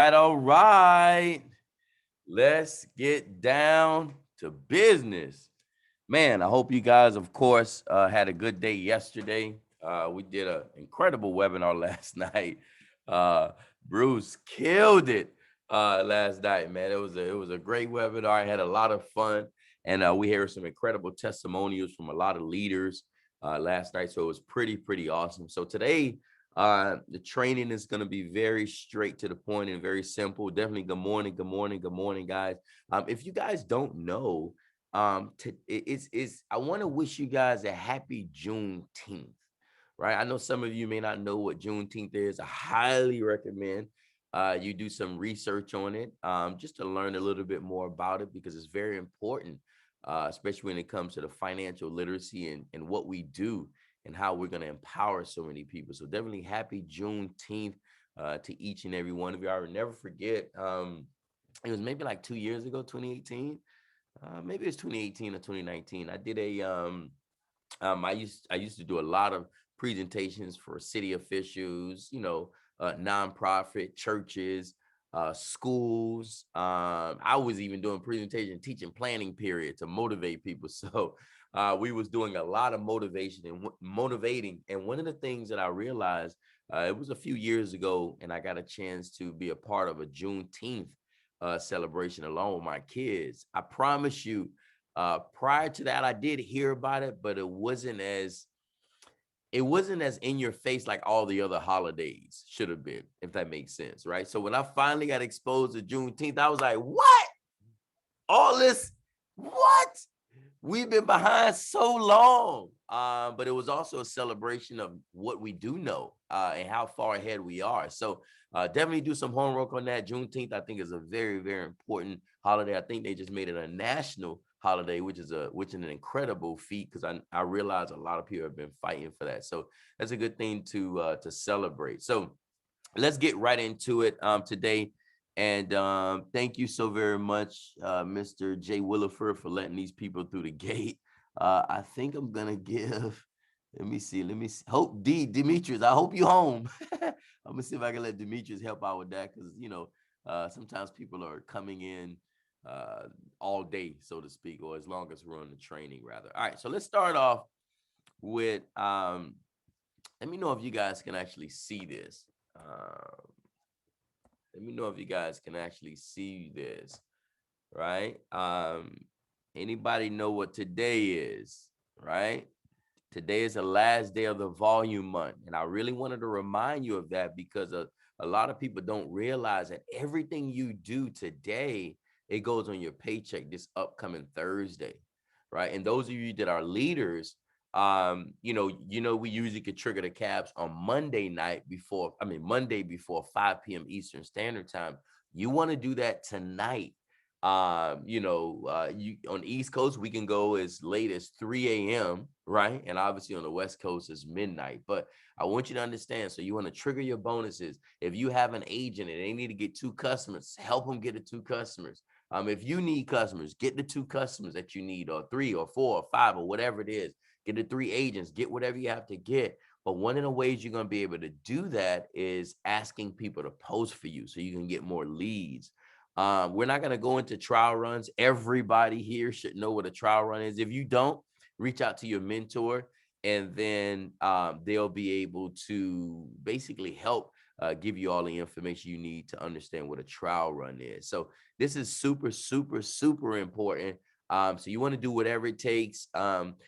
All right. Let's get down to business. Man, I hope you guys, of course, had a good day yesterday. We did an incredible webinar last night. Uh, Bruce killed it last night, man. It was a great webinar. I had a lot of fun, and we heard some incredible testimonials from a lot of leaders last night. So it was pretty awesome. So today, the training is going to be very straight to the point and very simple. Definitely, good morning, guys. If you guys don't know, it's I want to wish you guys a happy Juneteenth, right? I know some of you may not know what Juneteenth is. I highly recommend you do some research on it, just to learn a little bit more about it, because it's very important, especially when it comes to the financial literacy and what we do and how we're going to empower so many people. So definitely happy Juneteenth to each and every one of you. I will never forget. It was maybe like 2 years ago, 2018. Maybe it's 2018 or 2019. I did I used to do a lot of presentations for city officials, nonprofit churches, schools. I was even doing presentation, teaching planning period to motivate people. So we was doing a lot of motivation and motivating. And one of the things that I realized, it was a few years ago, and I got a chance to be a part of a Juneteenth celebration along with my kids. I promise you, prior to that, I did hear about it, but it wasn't as in your face like all the other holidays should have been, if that makes sense, right? So when I finally got exposed to Juneteenth, I was like, what? All this? What? We've been behind so long. But it was also a celebration of what we do know and how far ahead we are. So definitely do some homework on that. Juneteenth, I think, is a very important holiday. I think they just made it a national holiday, which is an incredible feat, because I realize a lot of people have been fighting for that. So that's a good thing to celebrate. So let's get right into it today. And thank you so very much, Mr. Jay Williford, for letting these people through the gate. I think I'm gonna give. Let me see. Hope Demetrius. I hope you home. I'm gonna see if I can let Demetrius help out with that, because sometimes people are coming in all day, so to speak, or as long as we're on the training, rather. All right. So let's start off with. Let me know if you guys can actually see this. Let me know if you guys can actually see this, right? Anybody know what today is, right? Today is the last day of the volume month. And I really wanted to remind you of that, because a lot of people don't realize that everything you do today, it goes on your paycheck this upcoming Thursday, right? And those of you that are leaders, we usually could trigger the caps on Monday before 5 p.m. Eastern Standard Time. You want to do that tonight. You on the East Coast, we can go as late as 3 a.m., right? And obviously on the West Coast is midnight. But I want you to understand, so you want to trigger your bonuses. If you have an agent and they need to get 2 customers, help them get the 2 customers. If you need customers, get the 2 customers that you need, or 3 or 4 or 5 or whatever it is. Get the 3 agents, get whatever you have to get. But one of the ways you're going to be able to do that is asking people to post for you so you can get more leads. We're not going to go into trial runs. Everybody here should know what a trial run is. If you don't, reach out to your mentor, and then they'll be able to basically help give you all the information you need to understand what a trial run is. So this is super important. So you want to do whatever it takes.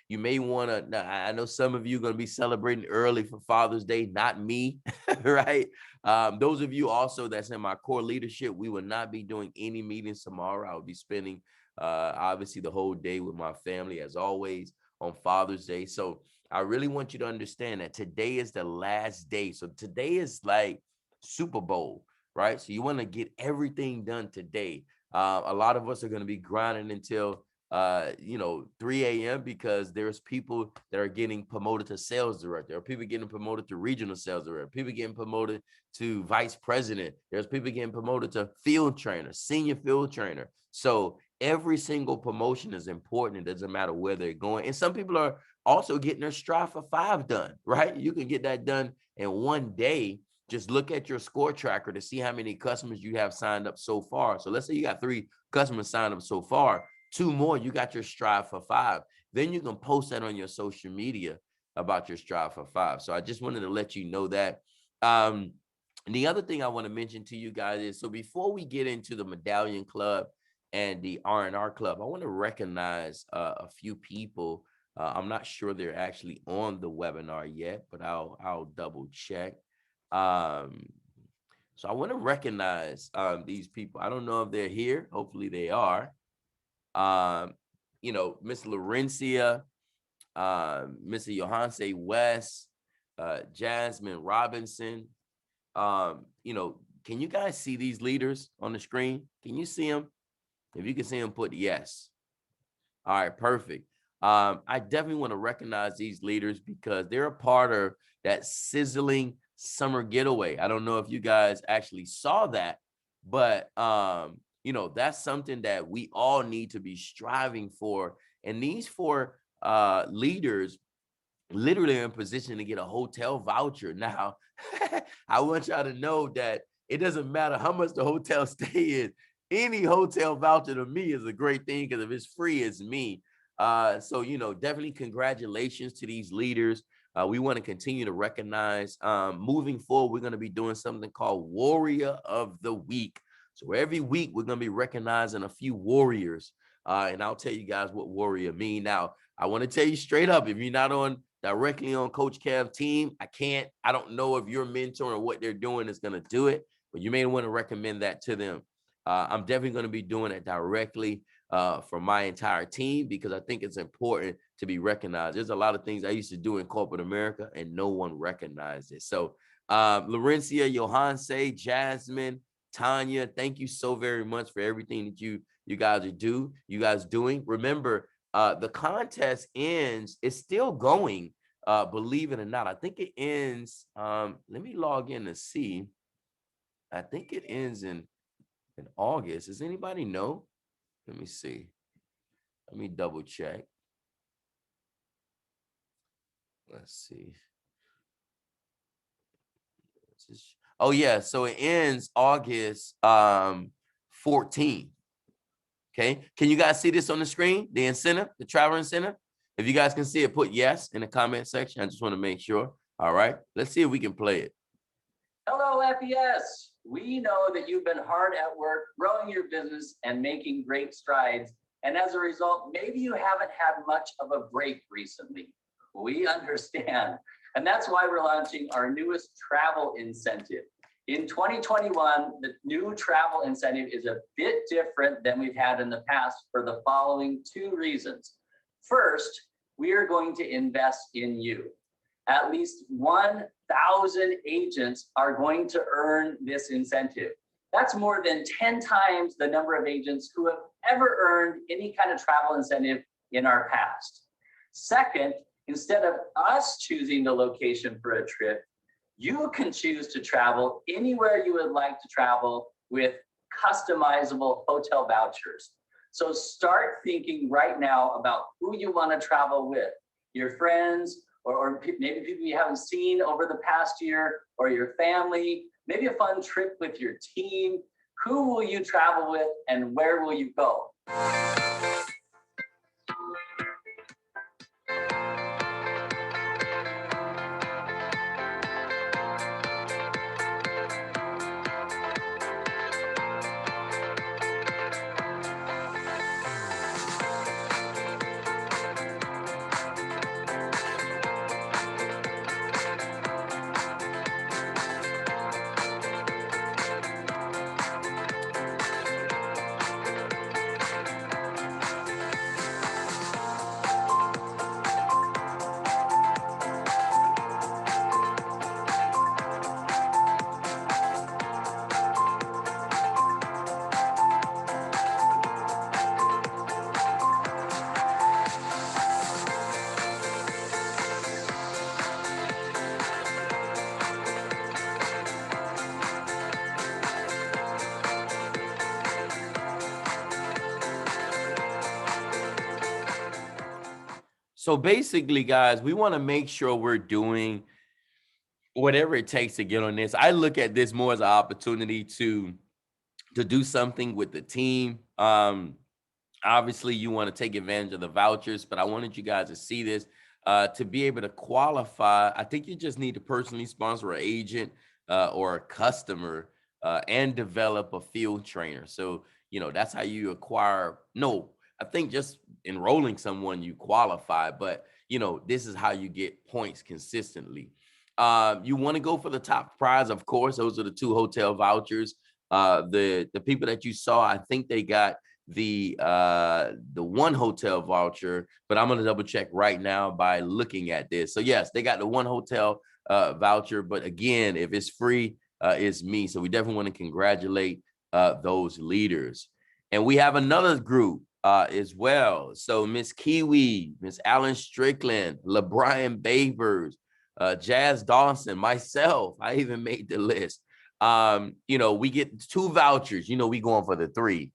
You may want to, now I know some of you are going to be celebrating early for Father's Day, not me, right? Those of you also that's in my core leadership, we will not be doing any meetings tomorrow. I'll be spending obviously the whole day with my family, as always, on Father's Day. So I really want you to understand that today is the last day. So today is like Super Bowl, right? So you want to get everything done today. A lot of us are going to be grinding until 3 a.m. because there's people that are getting promoted to sales director, or people getting promoted to regional sales director, people getting promoted to vice president. There's people getting promoted to field trainer, senior field trainer. So every single promotion is important. It doesn't matter where they're going. And some people are also getting their Strive for 5 done, right? You can get that done in one day just look at your score tracker to see how many customers you have signed up so far. So let's say you got 3 customers signed up so far, 2 more, you got your strive for 5. Then you can post that on your social media about your strive for 5. So I just wanted to let you know that. And the other thing I want to mention to you guys is, so before we get into the Medallion Club and the R&R Club, I want to recognize a few people. I'm not sure they're actually on the webinar yet, but I'll double check. So I want to recognize these people. I don't know if they're here. Hopefully they are. Miss Laurencia, Mr. Johanse West, Jasmine Robinson. Can you guys see these leaders on the screen? Can you see them? If you can see them, put yes. All right, perfect. I definitely want to recognize these leaders because they're a part of that sizzling summer getaway. I don't know if you guys actually saw that, but that's something that we all need to be striving for. And these 4 leaders literally in position to get a hotel voucher. Now, I want y'all to know that it doesn't matter how much the hotel stay is. Any hotel voucher to me is a great thing because if it's free, it's me. So definitely congratulations to these leaders. We want to continue to recognize. Moving forward, we're going to be doing something called Warrior of the Week. So every week, we're going to be recognizing a few warriors. And I'll tell you guys what warrior mean. Now, I want to tell you straight up, if you're not directly on Coach Kev team, I don't know if your mentor or what they're doing is going to do it, but you may want to recommend that to them. I'm definitely going to be doing it directly for my entire team because I think it's important to be recognized. There's a lot of things I used to do in corporate America and no one recognized it. So Laurencia, Johanse, Jasmine, Tanya, thank you so very much for everything that you guys doing. Remember, the contest ends, it's still going, believe it or not. I think it ends, let me log in to see. I think it ends in August. Does anybody know? Let me see. Let me double check. Let's see. Oh yeah, so it ends August 14. Okay, can you guys see this on the screen? The incentive, the travel incentive. If you guys can see it, put yes in the comment section. I just want to make sure. All right, let's see if we can play it. Hello, FES. We know that you've been hard at work growing your business and making great strides. And as a result, maybe you haven't had much of a break recently. We understand. And that's why we're launching our newest travel incentive. In 2021, the new travel incentive is a bit different than we've had in the past for the following 2 reasons. First, we are going to invest in you. At least 1,000 agents are going to earn this incentive. That's more than 10 times the number of agents who have ever earned any kind of travel incentive in our past. Second, instead of us choosing the location for a trip, you can choose to travel anywhere you would like to travel with customizable hotel vouchers. So start thinking right now about who you want to travel with, your friends, or maybe people you haven't seen over the past year, or your family, maybe a fun trip with your team. Who will you travel with and where will you go? So basically, guys, we want to make sure we're doing whatever it takes to get on this. I look at this more as an opportunity to do something with the team. Obviously, you want to take advantage of the vouchers, but I wanted you guys to see this. To be able to qualify, I think you just need to personally sponsor an agent or a customer and develop a field trainer. So, that's how you acquire. No, I think just enrolling someone, you qualify, but, this is how you get points consistently. You want to go for the top prize, of course. Those are the 2 hotel vouchers. The people that you saw, I think they got the 1 hotel voucher, but I'm going to double check right now by looking at this. So yes, they got the 1 hotel voucher, but again, if it's free, it's me. So we definitely want to congratulate those leaders. And we have another group as well. So Miss Kiwi, Miss Alan Strickland, LeBrian Babers, Jazz Dawson, myself, I even made the list. We get 2 vouchers, we going for the 3.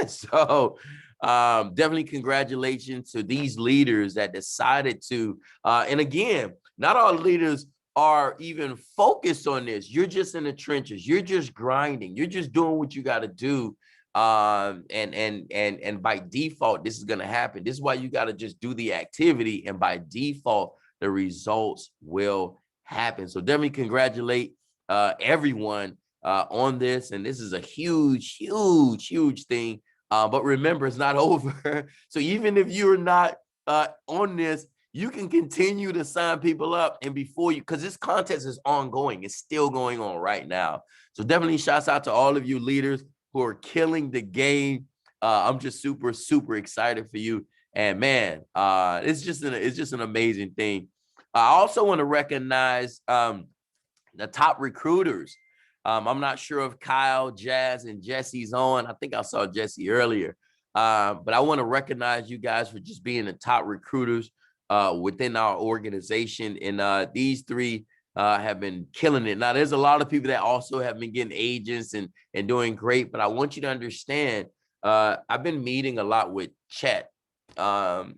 So definitely congratulations to these leaders that decided to, and again, not all leaders are even focused on this. You're just in the trenches. You're just grinding. You're just doing what you got to do. And by default, this is going to happen. This is why you got to just do the activity. And by default, the results will happen. So definitely congratulate everyone on this. And this is a huge, huge, huge thing. But remember, it's not over. So even if you're not on this, you can continue to sign people up. And before you, because this contest is ongoing, it's still going on right now. So definitely shouts out to all of you leaders who are killing the game. I'm just super, super excited for you. And man, it's just an amazing thing. I also want to recognize the top recruiters. I'm not sure if Kyle, Jazz, and Jesse's on. I think I saw Jesse earlier. But I want to recognize you guys for just being the top recruiters within our organization. And these 3 have been killing it. Now, there's a lot of people that also have been getting agents and doing great. But I want you to understand, I've been meeting a lot with Chet. And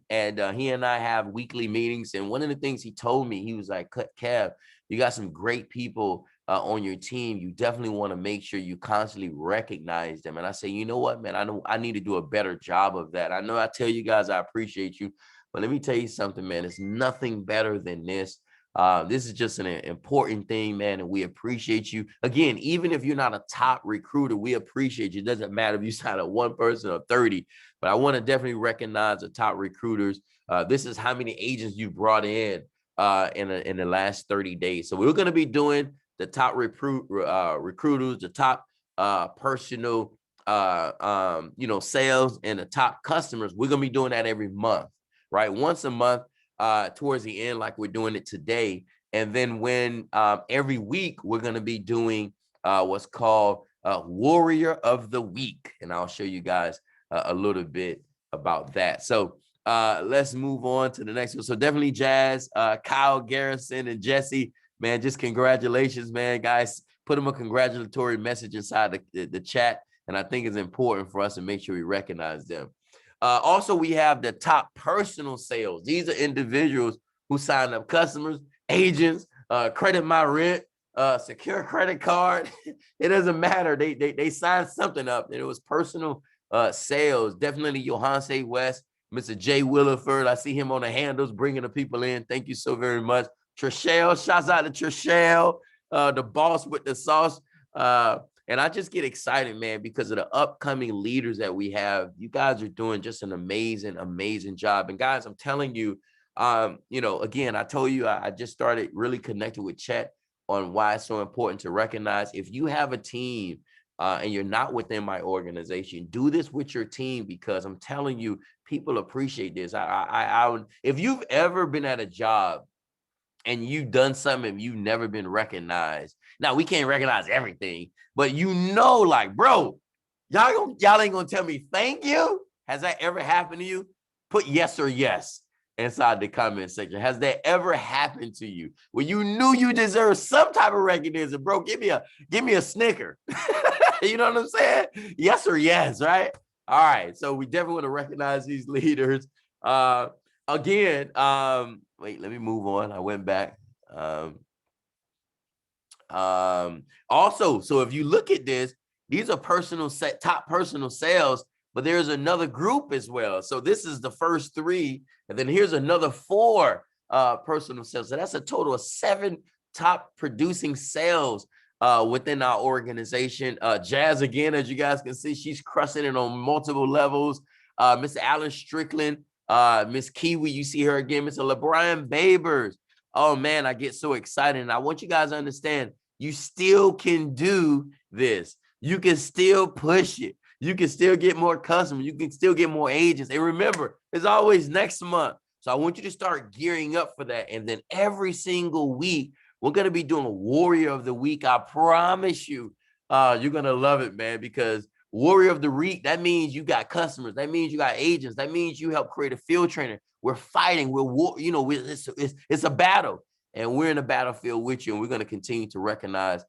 he and I have weekly meetings. And one of the things he told me, he was like, Kev, you got some great people on your team. You definitely want to make sure you constantly recognize them. And I say, you know what, man, I know I need to do a better job of that. I know I tell you guys I appreciate you, but let me tell you something, man. It's nothing better than this. This is just an important thing, man, and we appreciate you. Again, even if you're not a top recruiter, we appreciate you. It doesn't matter if you sign up 1 person or 30, but I want to definitely recognize the top recruiters. This is how many agents you brought in the last 30 days. So we're going to be doing the top recruiters, the top personal, sales, and the top customers. We're going to be doing that every month, right? Once a month towards the end, like we're doing it today. And then when every week, we're going to be doing what's called Warrior of the Week. And I'll show you guys a little bit about that. So let's move on to the next one. So definitely Jazz, Kyle, Garrison, and Jesse, man, just congratulations, man. Guys, put them a congratulatory message inside the chat. And I think it's important for us to make sure we recognize them. Also, we have the top personal sales. These are individuals who sign up customers, agents, credit my rent, secure credit card. It doesn't matter. They signed something up, and it was personal sales. Definitely Johanse West, Mr. Jay Williford. I see him on the handles bringing the people in. Thank you so very much. Trishelle, shouts out to Trishelle, the boss with the sauce. And I just get excited, man, because of the upcoming leaders that we have. You guys are doing just an amazing, amazing job. And guys, I'm telling you, again, I told you I just started really connecting with Chet on why it's so important to recognize if you have a team and you're not within my organization, do this with your team, because I'm telling you, people appreciate this. If you've ever been at a job and you've done something and you've never been recognized. Now, we can't recognize everything, but like, bro, y'all ain't gonna tell me thank you. Has that ever happened to you? Put yes or yes inside the comment section. Has that ever happened to you when you knew you deserved some type of recognition? Bro, give me a snicker. You know what I'm saying? Yes or yes, right? All right. So we definitely want to recognize these leaders. Again, wait, let me move on. I went back. Also, so if you look at this, these are top personal sales, but there's another group as well. So this is the first 3, and then here's another 4 personal sales. So that's a total of 7 top producing sales within our organization. Jazz, again, as you guys can see, she's crushing it on multiple levels. Mr. Alan Strickland, Miss Kiwi, you see her again. Mr. LeBron Babers. Oh man, I get so excited. And I want you guys to understand, you still can do this. You can still push it. You can still get more customers. You can still get more agents. And remember, it's always next month. So I want you to start gearing up for that. And then every single week, we're going to be doing a Warrior of the Week. I promise you, you're going to love it, man, because Warrior of the Week, that means you got customers. That means you got agents. That means you help create a field trainer. We're fighting. It's a battle, and we're in a battlefield with you. And we're going to continue to recognize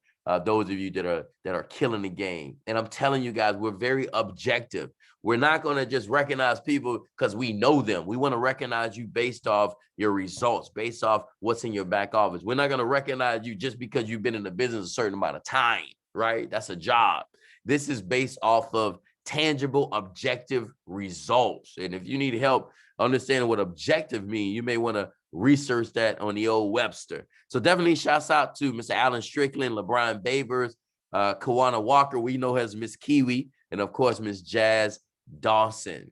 those of you that are killing the game. And I'm telling you guys, we're very objective. We're not going to just recognize people because we know them. We want to recognize you based off your results, based off what's in your back office. We're not going to recognize you just because you've been in the business a certain amount of time, right? That's a job. This is based off of tangible, objective results. And if you need help understanding what objective means, you may want to research that on the old Webster. So definitely shouts out to Mr. Alan Strickland, LeBron Babers, Kawana Walker, we know as Miss Kiwi, and of course, Miss Jazz Dawson.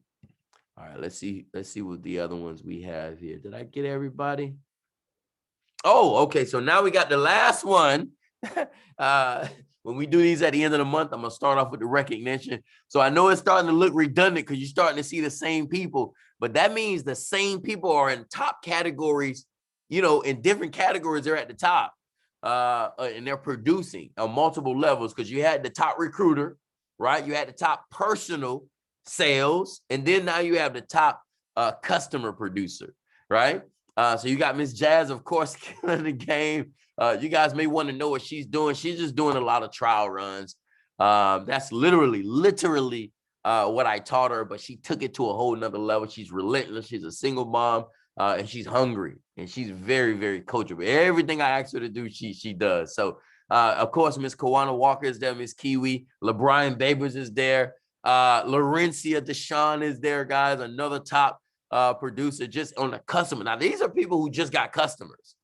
All right, let's see what the other ones we have here. Did I get everybody? Oh, okay. So now we got the last one. When we do these at the end of the month, I'm going to start off with the recognition. So I know it's starting to look redundant because you're starting to see the same people, but that means the same people are in top categories, in different categories, they're at the top, and they're producing on multiple levels because you had the top recruiter, right? You had the top personal sales, and then now you have the top customer producer, right? So you got Miss Jazz, of course, killing the game. You guys may want to know what she's doing. She's just doing a lot of trial runs. That's literally what I taught her, but she took it to a whole nother level. She's relentless. She's a single mom, and she's hungry, and she's very, very coachable. Everything I ask her to do, she does. So, of course, Miss Kawana Walker is there. Miss Kiwi, LeBron Babers is there. Laurencia Deshawn is there, guys. Another top producer just on the customer. Now, these are people who just got customers.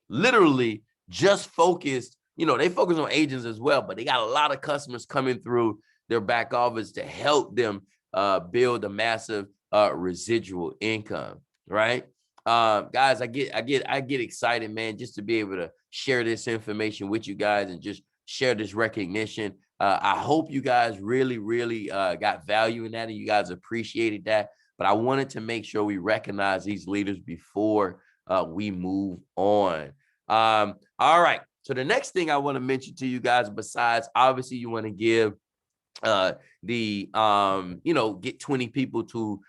Literally just focused, they focus on agents as well, but they got a lot of customers coming through their back office to help them build a massive residual income, right? Guys, I get excited, man, just to be able to share this information with you guys and just share this recognition. I hope you guys really, really got value in that and you guys appreciated that. But I wanted to make sure we recognize these leaders before we move on. All right. So the next thing I want to mention to you guys, besides obviously you want to give get 20 people to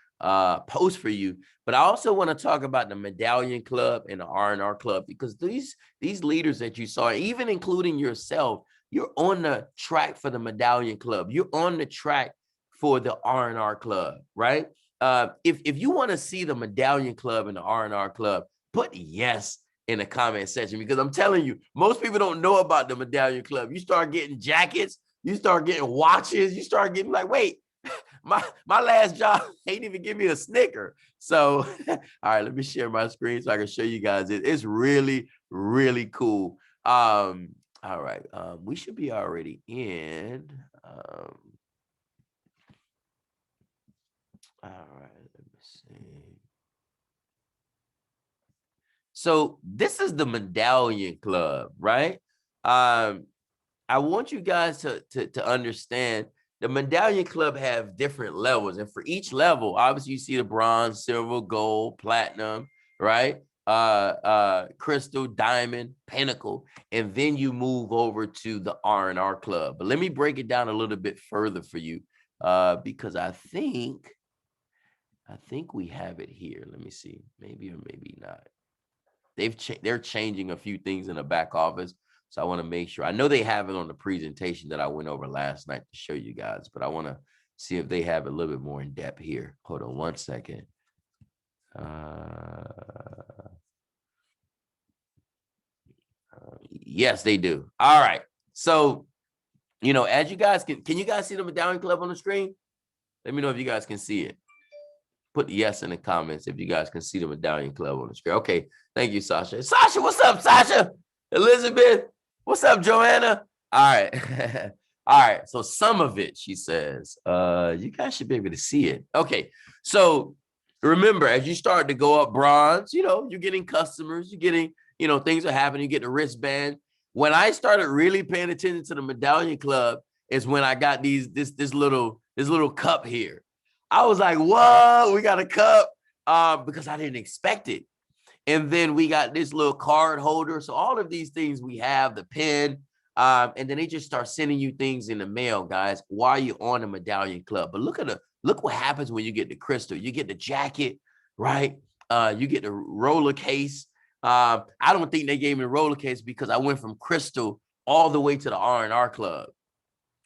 post for you, but I also want to talk about the Medallion Club and the R&R Club, because these leaders that you saw, even including yourself, you're on the track for the Medallion Club. You're on the track for the R&R Club, right? If you want to see the Medallion Club and the R&R Club, put yes in the comment section, because I'm telling you, most people don't know about the Medallion Club. You start getting jackets, you start getting watches, you start getting like, wait, my last job ain't even give me a Snicker. So, all right, let me share my screen so I can show you guys it. It's really, really cool. All right, we should be already in. All right, let me see. So this is the Medallion Club, right? I want you guys to understand the Medallion Club have different levels. And for each level, obviously you see the bronze, silver, gold, platinum, right? Crystal, diamond, pinnacle. And then you move over to the R&R Club. But let me break it down a little bit further for you because I think we have it here. Let me see, maybe or maybe not. They're changing a few things in the back office. So I want to make sure. I know they have it on the presentation that I went over last night to show you guys, but I want to see if they have it a little bit more in depth here. Hold on one second. All Yes, they do. All right. So, as you guys can you guys see the Medallion Club on the screen? Let me know if you guys can see it. Put yes in the comments if you guys can see the Medallion Club on the screen. Okay. Thank you, Sasha. Sasha, what's up, Sasha? Elizabeth, what's up, Joanna? All right. All right. So some of it, she says, you guys should be able to see it. Okay. So remember, as you start to go up bronze, you're getting customers, you're getting, things are happening, you get the wristband. When I started really paying attention to the Medallion Club is when I got this little cup here. I was like, whoa, we got a cup, because I didn't expect it. And then we got this little card holder. So all of these things we have, the pen, and then they just start sending you things in the mail, guys, while you're on the Medallion Club. But look what happens when you get the crystal. You get the jacket, right? You get the roller case. I don't think they gave me the roller case because I went from crystal all the way to the R&R Club,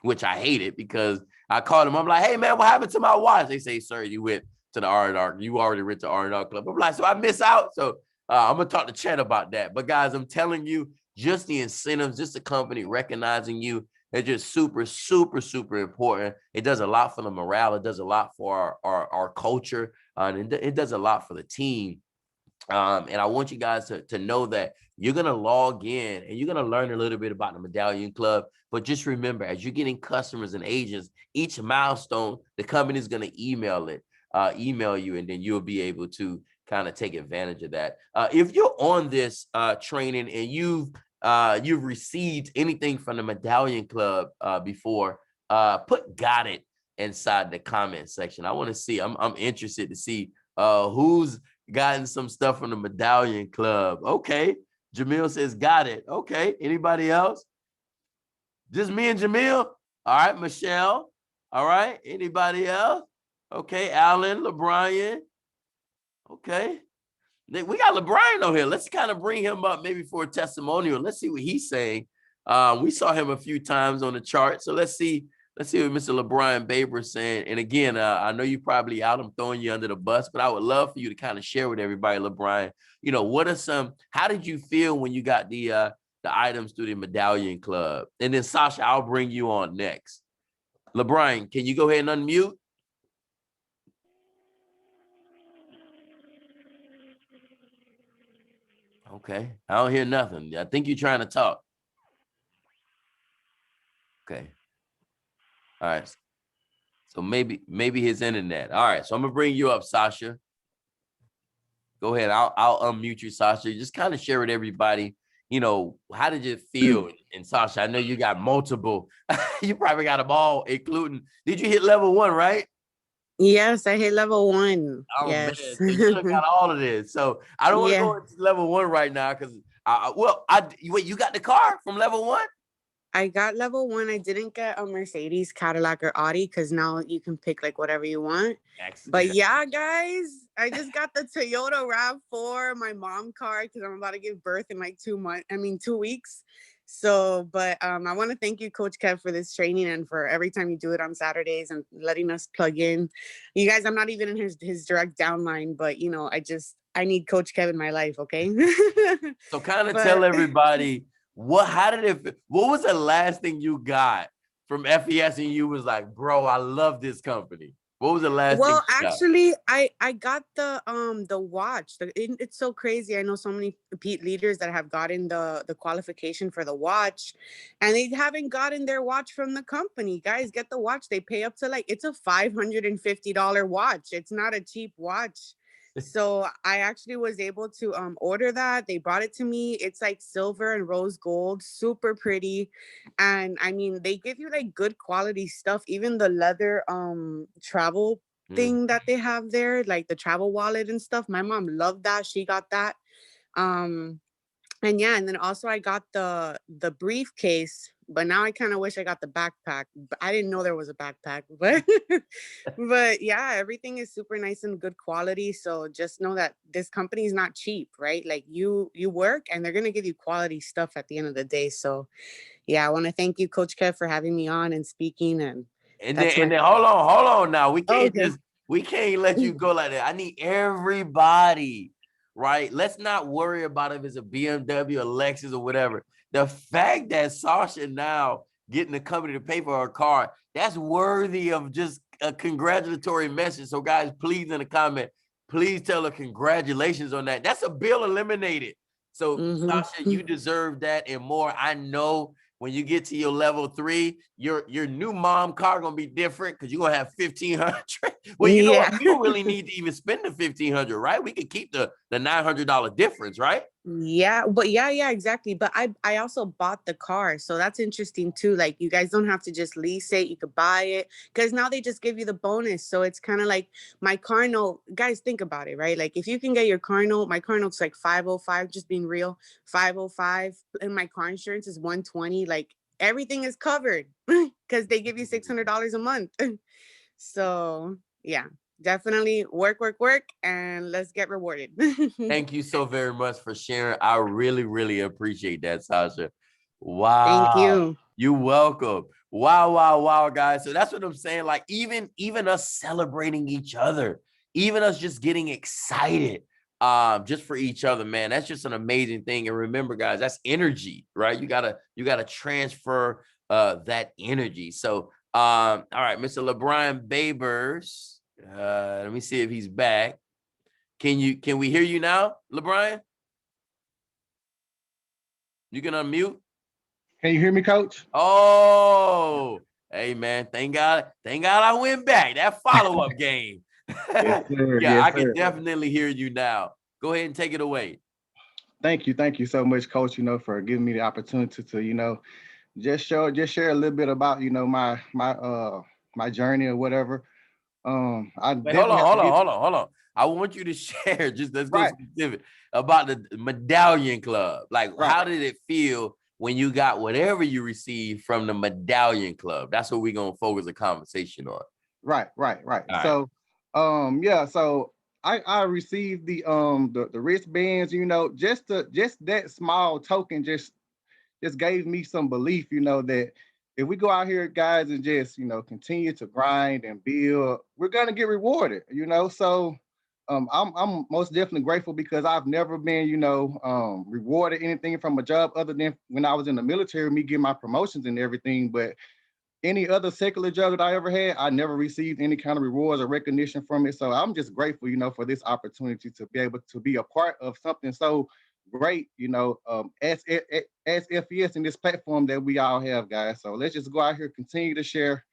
which I hated because I called them. I'm like, hey, man, what happened to my watch? They say, sir, you went to the R&R. You already went to R&R Club. I'm like, so I miss out? So I'm going to talk to Chet about that. But, guys, I'm telling you, just the incentives, just the company recognizing you, they're just super, super, super important. It does a lot for the morale. It does a lot for our culture. And it does a lot for the team. And I want you guys to know that you're going to log in and you're going to learn a little bit about the Medallion Club. But just remember, as you're getting customers and agents, each milestone, the company is going to email you, and then you'll be able to kind of take advantage of that. If you're on this training and you've received anything from the Medallion Club before, put got it inside the comment section. I want to see, I'm interested to see who's gotten some stuff from the Medallion Club. Okay. Jamil says, got it. Okay. Anybody else? Just me and Jamil? All right. Michelle. All right. Anybody else? Okay. Alan, LeBron. Okay. We got LeBron on here. Let's kind of bring him up maybe for a testimonial. Let's see what he's saying. We saw him a few times on the chart. So let's see what Mr. LeBron Baber is saying. And again, I know you're probably out. I'm throwing you under the bus, but I would love for you to kind of share with everybody, LeBron, how did you feel when you got the items through the Medallion Club? And then Sasha, I'll bring you on next. LeBron, can you go ahead and unmute? Okay. I don't hear nothing. I think you're trying to talk. Okay. All right. So maybe his internet. All right. So I'm gonna bring you up, Sasha. Go ahead. I'll unmute you, Sasha. Just kind of share with everybody, how did you feel? And Sasha, I know you got multiple. You probably got them all, including, did you hit level 1, right? Yes, I hit level 1. Oh, yes. man. So you got all of this. So I don't want to go into level 1 right now because, wait, you got the car from level 1? I got level 1. I didn't get a Mercedes, Cadillac, or Audi because now you can pick like whatever you want. Excellent. But yeah, guys, I just got the Toyota RAV4, my mom car, because I'm about to give birth in like 2 weeks. So, but I want to thank you, Coach Kev, for this training and for every time you do it on Saturdays and letting us plug in. You guys, I'm not even in his direct downline, but I need Coach Kev in my life, okay? So kind of tell everybody, what was the last thing you got from FES and you was like, bro, I love this company? What was the last thing? Well, actually, I got the watch. It's so crazy. I know so many leaders that have gotten the qualification for the watch, and they haven't gotten their watch from the company. Guys, get the watch. They pay up to it's a $550 watch. It's not a cheap watch. So I actually was able to order that. They brought it to me. It's like silver and rose gold, super pretty. And I mean, they give you like good quality stuff. Even the leather travel thing that they have there, like the travel wallet and stuff. My mom loved that. She got that. And yeah, and then also I got the briefcase, but now I kind of wish I got the backpack. But I didn't know there was a backpack, but but yeah, everything is super nice and good quality. So just know that this company is not cheap, right? Like you work and they're gonna give you quality stuff at the end of the day. So yeah, I want to thank you, Coach Kev, for having me on and speaking. And then hold on now. We can't let you go like that. I need everybody right? Let's not worry about if it's a BMW, a Lexus, or whatever. The fact that Sasha now getting the company to pay for her car, that's worthy of just a congratulatory message. So guys, please in the comment, please tell her congratulations on that. That's a bill eliminated. So Sasha, you deserve that and more. I know when you get to your level 3, your new mom car gonna be different because you're gonna have 1,500. Well, you know what? We don't really need to even spend the 1,500, right? We could keep the $900 difference, right? Yeah, but yeah, exactly. But I also bought the car, so that's interesting too. Like, you guys don't have to just lease it; you could buy it because now they just give you the bonus. So it's kind of like my car note. Guys, think about it, right? Like, if you can get your car note, my car note's like 505. Just being real, 505, and my car insurance is 120. Like, everything is covered because they give you $600 a month. So yeah, definitely work, and let's get rewarded. Thank you so very much for sharing. I really, really appreciate that, Sasha. Thank Wow. you. You're welcome. Wow, guys. So that's what I'm saying. Like, even us celebrating each other, even us just getting excited just for each other, man. That's just an amazing thing. And remember, guys, that's energy, right? You gotta transfer that energy. So all right, Mr. LeBron Babers. Let me see if he's back. Can we hear you now, LeBron? You can unmute. Can you hear me, Coach? Oh, hey man, thank God I went back. That follow-up game. Yes, sir. Yeah, Yes, I can sir. definitely hear you now. Go ahead and take it away. Thank you so much, Coach. For giving me the opportunity to, just share a little bit about, my journey or whatever. I Wait, hold definitely have to get on. I want you to share, just let's go right, specific about the Medallion Club. Like, right, how did it feel when you got whatever you received from the Medallion Club? That's what we're gonna focus the conversation on. right. All right. So, yeah. So I received the wristbands. Just that small token just gave me some belief, that if we go out here, guys, and just, continue to grind and build, we're gonna get rewarded, So I'm most definitely grateful because I've never been, rewarded anything from a job other than when I was in the military, me getting my promotions and everything. But any other secular job that I ever had, I never received any kind of rewards or recognition from it. So I'm just grateful, for this opportunity to be able to be a part of something so great, as FES in this platform that we all have, guys. So let's just go out here, continue to share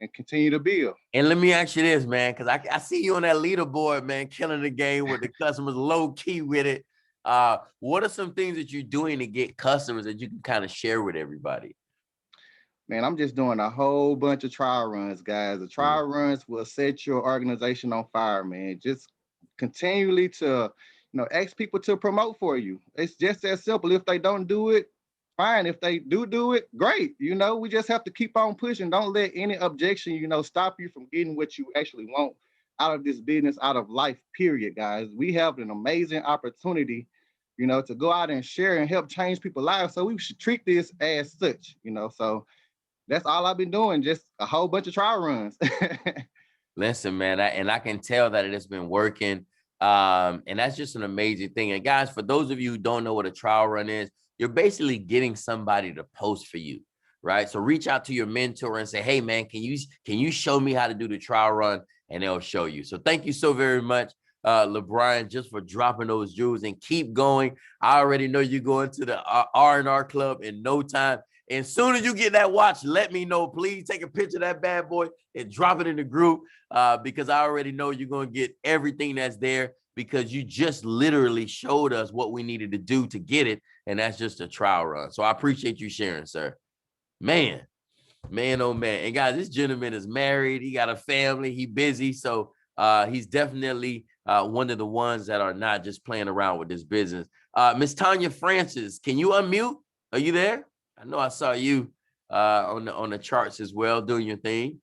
and continue to build. And let me ask you this, man, because I see you on that leaderboard, man, killing the game with the customers, low key with it. What are some things that you're doing to get customers that you can kind of share with everybody? Man, I'm just doing a whole bunch of trial runs, guys. The trial runs will set your organization on fire, man. Just continually to, ask people to promote for you. It's just that simple. If they don't do it, fine. If they do it, great. We just have to keep on pushing. Don't let any objection, stop you from getting what you actually want out of this business, out of life, period, guys. We have an amazing opportunity, to go out and share and help change people's lives. So we should treat this as such, So that's all I've been doing, just a whole bunch of trial runs. Listen, man, I can tell that it has been working. And that's just an amazing thing. And guys, for those of you who don't know what a trial run is, you're basically getting somebody to post for you, right? So reach out to your mentor and say, hey, man, can you show me how to do the trial run? And they'll show you. So thank you so very much, LeBron, just for dropping those jewels, and keep going. I already know you're going to the R&R club in no time. And as soon as you get that watch, let me know. Please take a picture of that bad boy and drop it in the group because I already know you're going to get everything that's there because you just literally showed us what we needed to do to get it. And that's just a trial run. So I appreciate you sharing, sir. Man, oh man. And guys, this gentleman is married. He got a family. He busy. So he's definitely one of the ones that are not just playing around with this business. Miss Tanya Francis, can you unmute? Are you there? I know I saw you on the charts as well, doing your thing.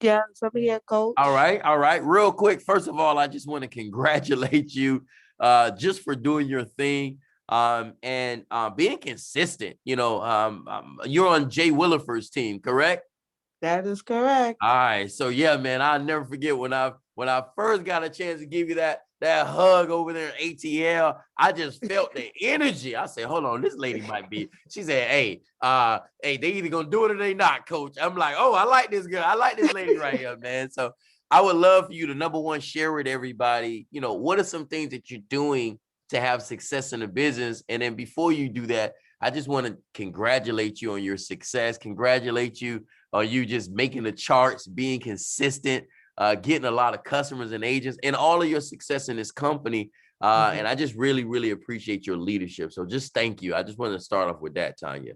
Yeah, I'm here, Coach. All right. Real quick, first of all, I just want to congratulate you just for doing your thing and being consistent. You're on Jay Williford's team, correct? That is correct. All right. So yeah, man, I'll never forget when I first got a chance to give you that that hug over there in ATL, I just felt the energy. I said, hold on, this lady might be. She said, hey, they either gonna do it or they not, coach. I'm like, oh, I like this girl. I like this lady right here, man. So I would love for you to, number one, share with everybody, what are some things that you're doing to have success in the business? And then before you do that, I just want to congratulate you on your success. Congratulate you on you just making the charts, being consistent, getting a lot of customers and agents, and all of your success in this company. And I just really, really appreciate your leadership. So just thank you. I just want to start off with that, Tanya.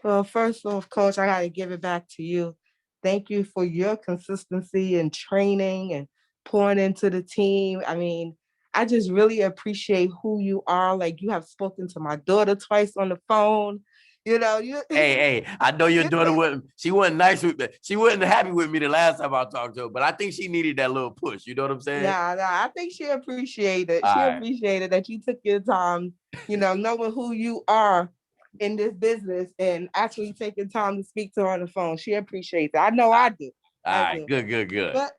Well, first off, Coach, I got to give it back to you. Thank you for your consistency and training and pouring into the team. I mean, I just really appreciate who you are. Like, you have spoken to my daughter twice on the phone. Hey, I know your daughter she wasn't nice with me. She wasn't happy with me the last time I talked to her, but I think she needed that little push. You know what I'm saying? Nah, I think she appreciated. All She right. appreciated that you took your time, knowing who you are in this business and actually taking time to speak to her on the phone. She appreciates it. I know I do. All right, good. But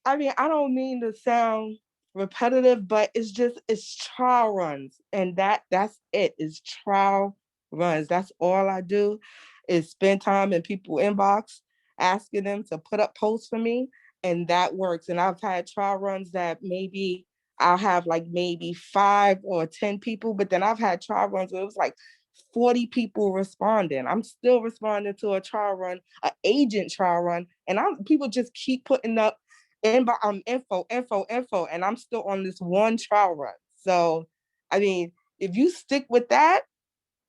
I mean, I don't mean to sound repetitive, but it's trial runs. And that's it. It's trial runs. That's all I do is spend time in people's inbox, asking them to put up posts for me. And that works. And I've had trial runs that maybe I'll have like maybe 5 or 10 people, but then I've had trial runs where it was like 40 people responding. I'm still responding to a trial run, an agent trial run, and people just keep putting up info, and I'm still on this one trial run. So, I mean, if you stick with that,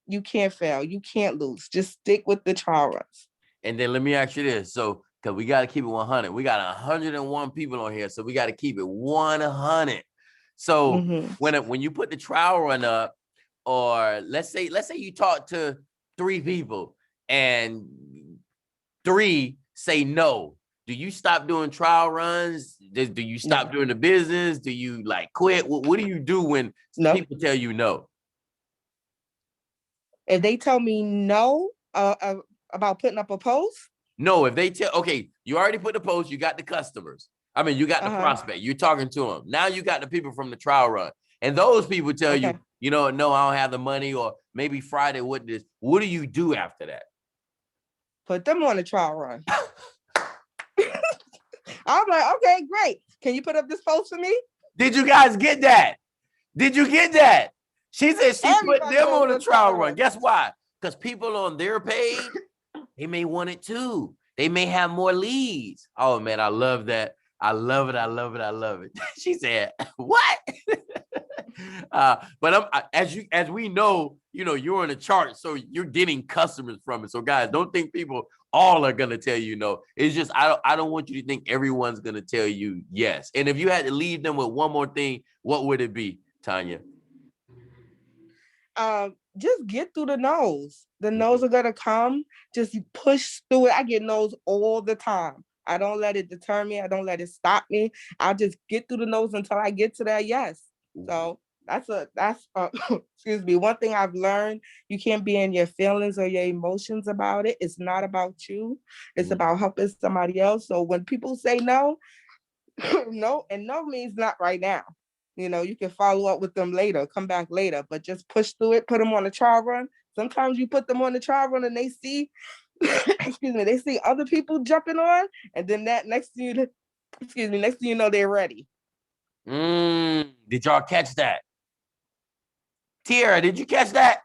you can't fail. You can't lose. Just stick with the trial runs. And then let me ask you this. So, because we got to keep it 100. We got 101 people on here, so we got to keep it 100. So when you put the trial run up, or let's say you talk to 3 people and 3 say no, do you stop doing trial runs? Do you stop doing the business? Do you like quit? What do you do when people tell you no? If they tell me no about putting up a post? No, if they tell, okay, you already put the post, you got the customers. I mean, you got the prospect, you're talking to them. Now you got the people from the trial run. And those people tell you, no, I don't have the money, or maybe Friday, what do you do after that? Put them on the trial run. I'm like, okay, great. Can you put up this post for me? Did you guys get that? Did you get that? She said she put them on the trial run. Guess why? Because people on their page, they may want it too. They may have more leads. Oh man, I love that. I love it. She said, what? But as we know, you're on the chart, so you're getting customers from it. So guys, don't think people all are gonna tell you no. It's just I don't want you to think everyone's gonna tell you yes. And if you had to leave them with one more thing, what would it be, Tanya? Just get through the no's. The no's are gonna come. Just push through it. I get no's all the time. I don't let it deter me. I don't let it stop me. I'll just get through the no's until I get to that yes. So that's excuse me. One thing I've learned: you can't be in your feelings or your emotions about it. It's not about you. It's about helping somebody else. So when people say no, no, and no means not right now. You can follow up with them later, come back later, but just push through it, put them on a trial run. Sometimes you put them on the trial run and they see, excuse me, they see other people jumping on, and then that next thing you know, they're ready. Did y'all catch that? Tiara, did you catch that?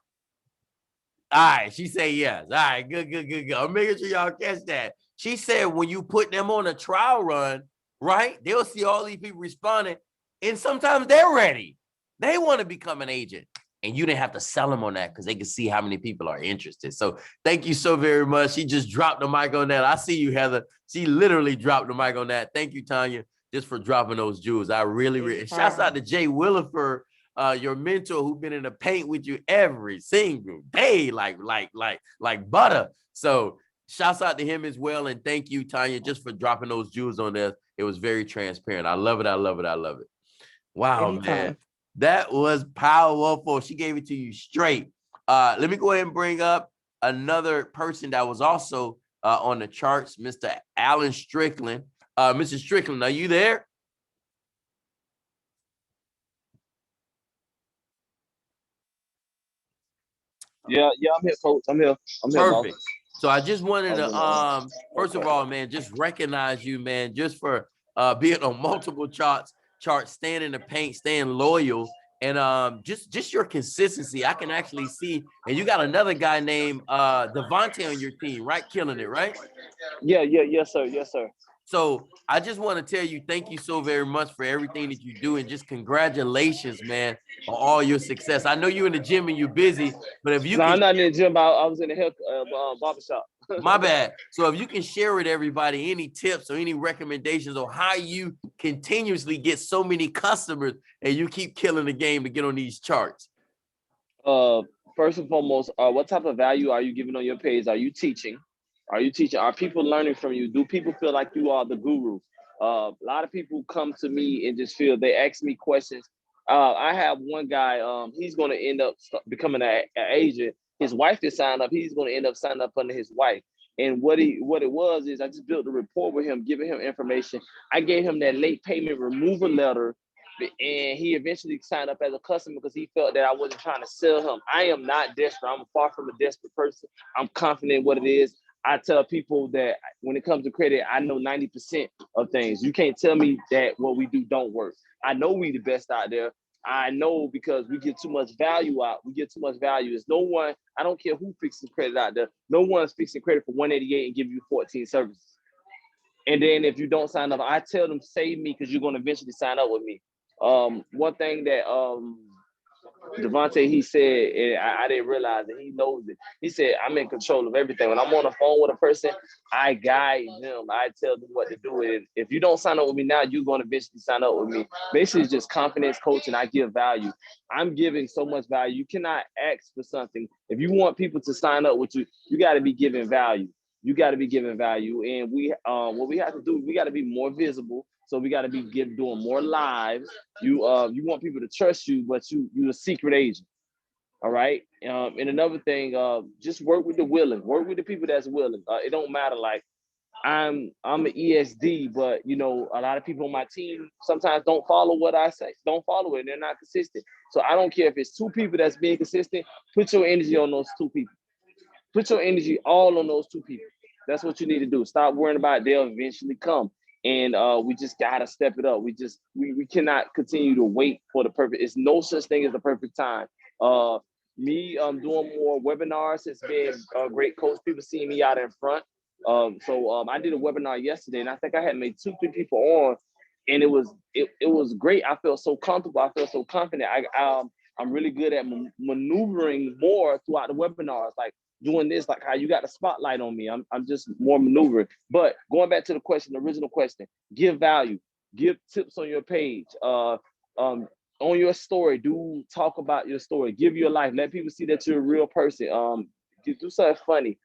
All right, she said yes. All right, good. I'm making sure y'all catch that. She said when you put them on a trial run, right, they'll see all these people responding, and sometimes they're ready. They want to become an agent, and you didn't have to sell them on that because they can see how many people are interested. So thank you so very much. She just dropped the mic on that. I see you, Heather. She literally dropped the mic on that. Thank you, Tanya, just for dropping those jewels. I really shouts out to Jay Williford, your mentor, who's been in the paint with you every single day, like butter. So shouts out to him as well. And thank you, Tanya, just for dropping those jewels on there. It was very transparent. I love it. Wow, man. That was powerful. She gave it to you straight. Let me go ahead and bring up another person that was also on the charts, Mr. Alan Strickland. Mr. Strickland, are you there? Yeah, I'm here, coach. I'm here, Perfect. boss. So I just wanted to first of all, man, just recognize you, man, just for being on multiple charts, staying in the paint, staying loyal, and just your consistency. I can actually see, and you got another guy named Devontae on your team, right? Killing it, right? Yeah, yes, sir. So I just want to tell you, thank you so very much for everything that you do, and just congratulations, man, on all your success. I know you're in the gym and you're busy, but if you No, can, I'm not in the gym. I was in the hair barbershop. my bad. So if you can share with everybody any tips or any recommendations on how you continuously get so many customers and you keep killing the game to get on these charts. First and foremost, what type of value are you giving on your page? Are you teaching? Are people learning from you? Do people feel like you are the guru? A lot of people come to me and just feel, they ask me questions. I have one guy, he's going to end up becoming an agent. His wife is signed up. He's going to end up signing up under his wife. And what it was is I just built a rapport with him, giving him information. I gave him that late payment removal letter, and he eventually signed up as a customer because he felt that I wasn't trying to sell him. I am not desperate. I'm far from a desperate person. I'm confident in what it is. I tell people that when it comes to credit, I know 90% of things. You can't tell me that what we do don't work. I know we the best out there. I know because we get too much value out. We get too much value. It's no one, I don't care who fixes credit out there. No one's fixing credit for 188 and give you 14 services. And then if you don't sign up, I tell them, save me because you're going to eventually sign up with me. One thing that Devontae, he said, and I didn't realize it, he knows it. He said, I'm in control of everything. When I'm on the phone with a person, I guide them. I tell them what to do. And if you don't sign up with me now, you're going to eventually sign up with me. Basically, it's just confidence coaching. I give value. I'm giving so much value. You cannot ask for something. If you want people to sign up with you, you got to be giving value. You got to be giving value. And what we have to do, we got to be more visible. So we got to be doing more lives. You want people to trust you, but you're a secret agent. All right. And another thing, just work with the willing. Work with the people that's willing. It don't matter. Like I'm an ESD, but a lot of people on my team sometimes don't follow what I say. Don't follow it. They're not consistent. So I don't care if it's 2 people that's being consistent. Put your energy on those 2 people. Put your energy all on those 2 people. That's what you need to do. Stop worrying about it. They'll eventually come. And we just gotta step it up. We cannot continue to wait for the perfect. It's no such thing as the perfect time. Me doing more webinars has been a great coach. People seeing me out in front. So I did a webinar yesterday, and I think I had made 2-3 people on, and it was great. I felt so comfortable. I felt so confident. I'm really good at maneuvering more throughout the webinars, like doing this, like how you got the spotlight on me. I'm just more maneuvering. But going back to the original question, give value, give tips on your page, on your story, talk about your story, give your life, let people see that you're a real person. Do something funny.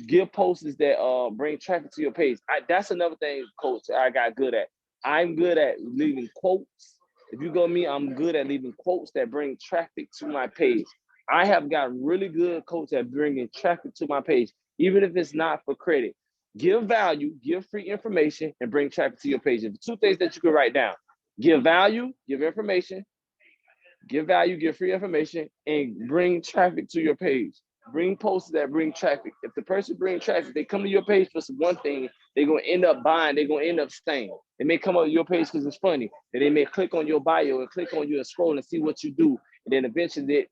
Give posts that bring traffic to your page. That's another thing, coach, I got good at. I'm good at leaving quotes. If you go to me, I'm good at leaving quotes that bring traffic to my page. I have gotten really good, coach, at bringing traffic to my page, even if it's not for credit. Give value, give free information, and bring traffic to your page. If 2 things that you can write down: give value, give information, give value, give free information, and bring traffic to your page. Bring posts that bring traffic. If the person brings traffic, they come to your page for some one thing, they're going to end up buying, they're going to end up staying. They may come on your page because it's funny, and they may click on your bio and click on you and scroll and see what you do. And then eventually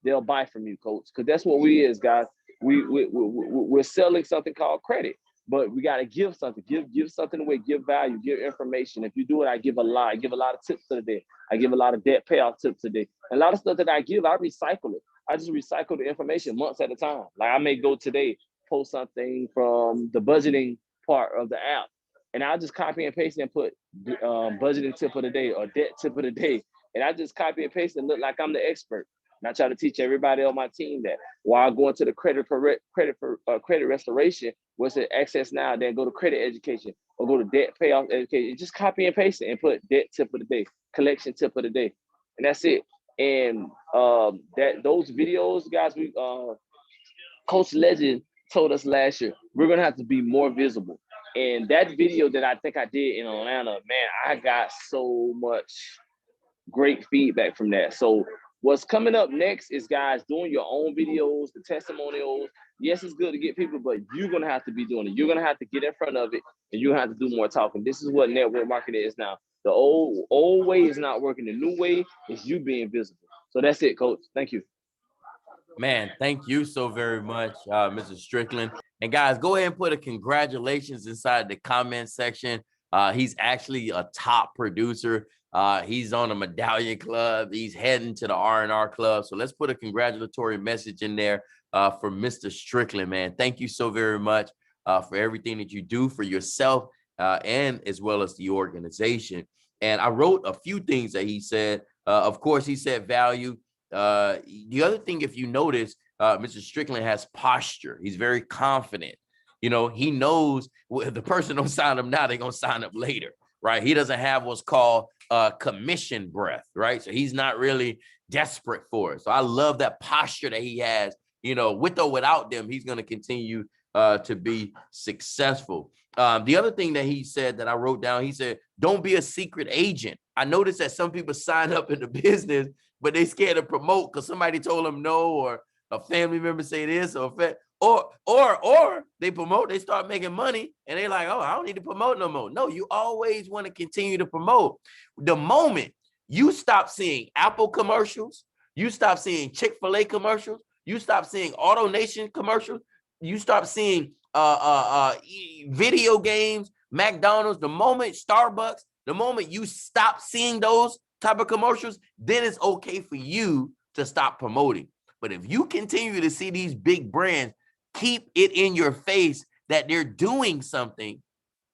they'll buy from you, coach. Because that's what we is, guys. We're selling something called credit. But we got to give something, give something away, give value, give information. If you do it, I give a lot. I give a lot of tips today. I give a lot of debt payoff tips today. And a lot of stuff that I give, I recycle it. I just recycle the information months at a time. Like I may go today, post something from the budgeting part of the app, and I'll just copy and paste and put budgeting tip of the day or debt tip of the day. And I just copy and paste and look like I'm the expert. And I try to teach everybody on my team that while I go into the credit restoration, what's it access now, then go to credit education or go to debt payoff education. Just copy and paste it and put debt tip of the day, collection tip of the day. And that's it. And those videos, guys, Coach Legend told us last year, we're gonna have to be more visible. And that video that I think I did in Atlanta, man, I got so much great feedback from that. So What's coming up next is guys doing your own videos, the testimonials. Yes, it's good to get people, but you're gonna have to be doing it. You're gonna have to get in front of it, and you have to do more talking. This is what network marketing is now. The old way is not working. The new way is you being visible. So that's it, Coach. Thank you. Man, thank you so very much, Mr. Strickland. And guys, go ahead and put a congratulations inside the comment section. He's actually a top producer. He's on a medallion club. He's heading to the R&R club. So let's put a congratulatory message in there for Mr. Strickland, man. Thank you so very much for everything that you do for yourself and as well as the organization. And I wrote a few things that he said. Of course, he said value. The other thing, if you notice, Mr. Strickland has posture. He's very confident. You know, he knows if the person don't sign up now, they're going to sign up later, right? He doesn't have what's called commission breath, right? So he's not really desperate for it. So I love that posture that he has. You know, with or without them, he's going to continue to be successful. The other thing that he said that I wrote down, he said, don't be a secret agent. I noticed that some people sign up in the business, but they scared to promote because somebody told them no, or a family member say this, or they promote, they start making money, and they're like, oh, I don't need to promote no more. No, you always want to continue to promote. The moment you stop seeing Apple commercials, you stop seeing Chick-fil-A commercials, you stop seeing AutoNation commercials, you stop seeing video games, McDonald's, the moment Starbucks, the moment you stop seeing those type of commercials, then it's okay for you to stop promoting. But if you continue to see these big brands keep it in your face that they're doing something,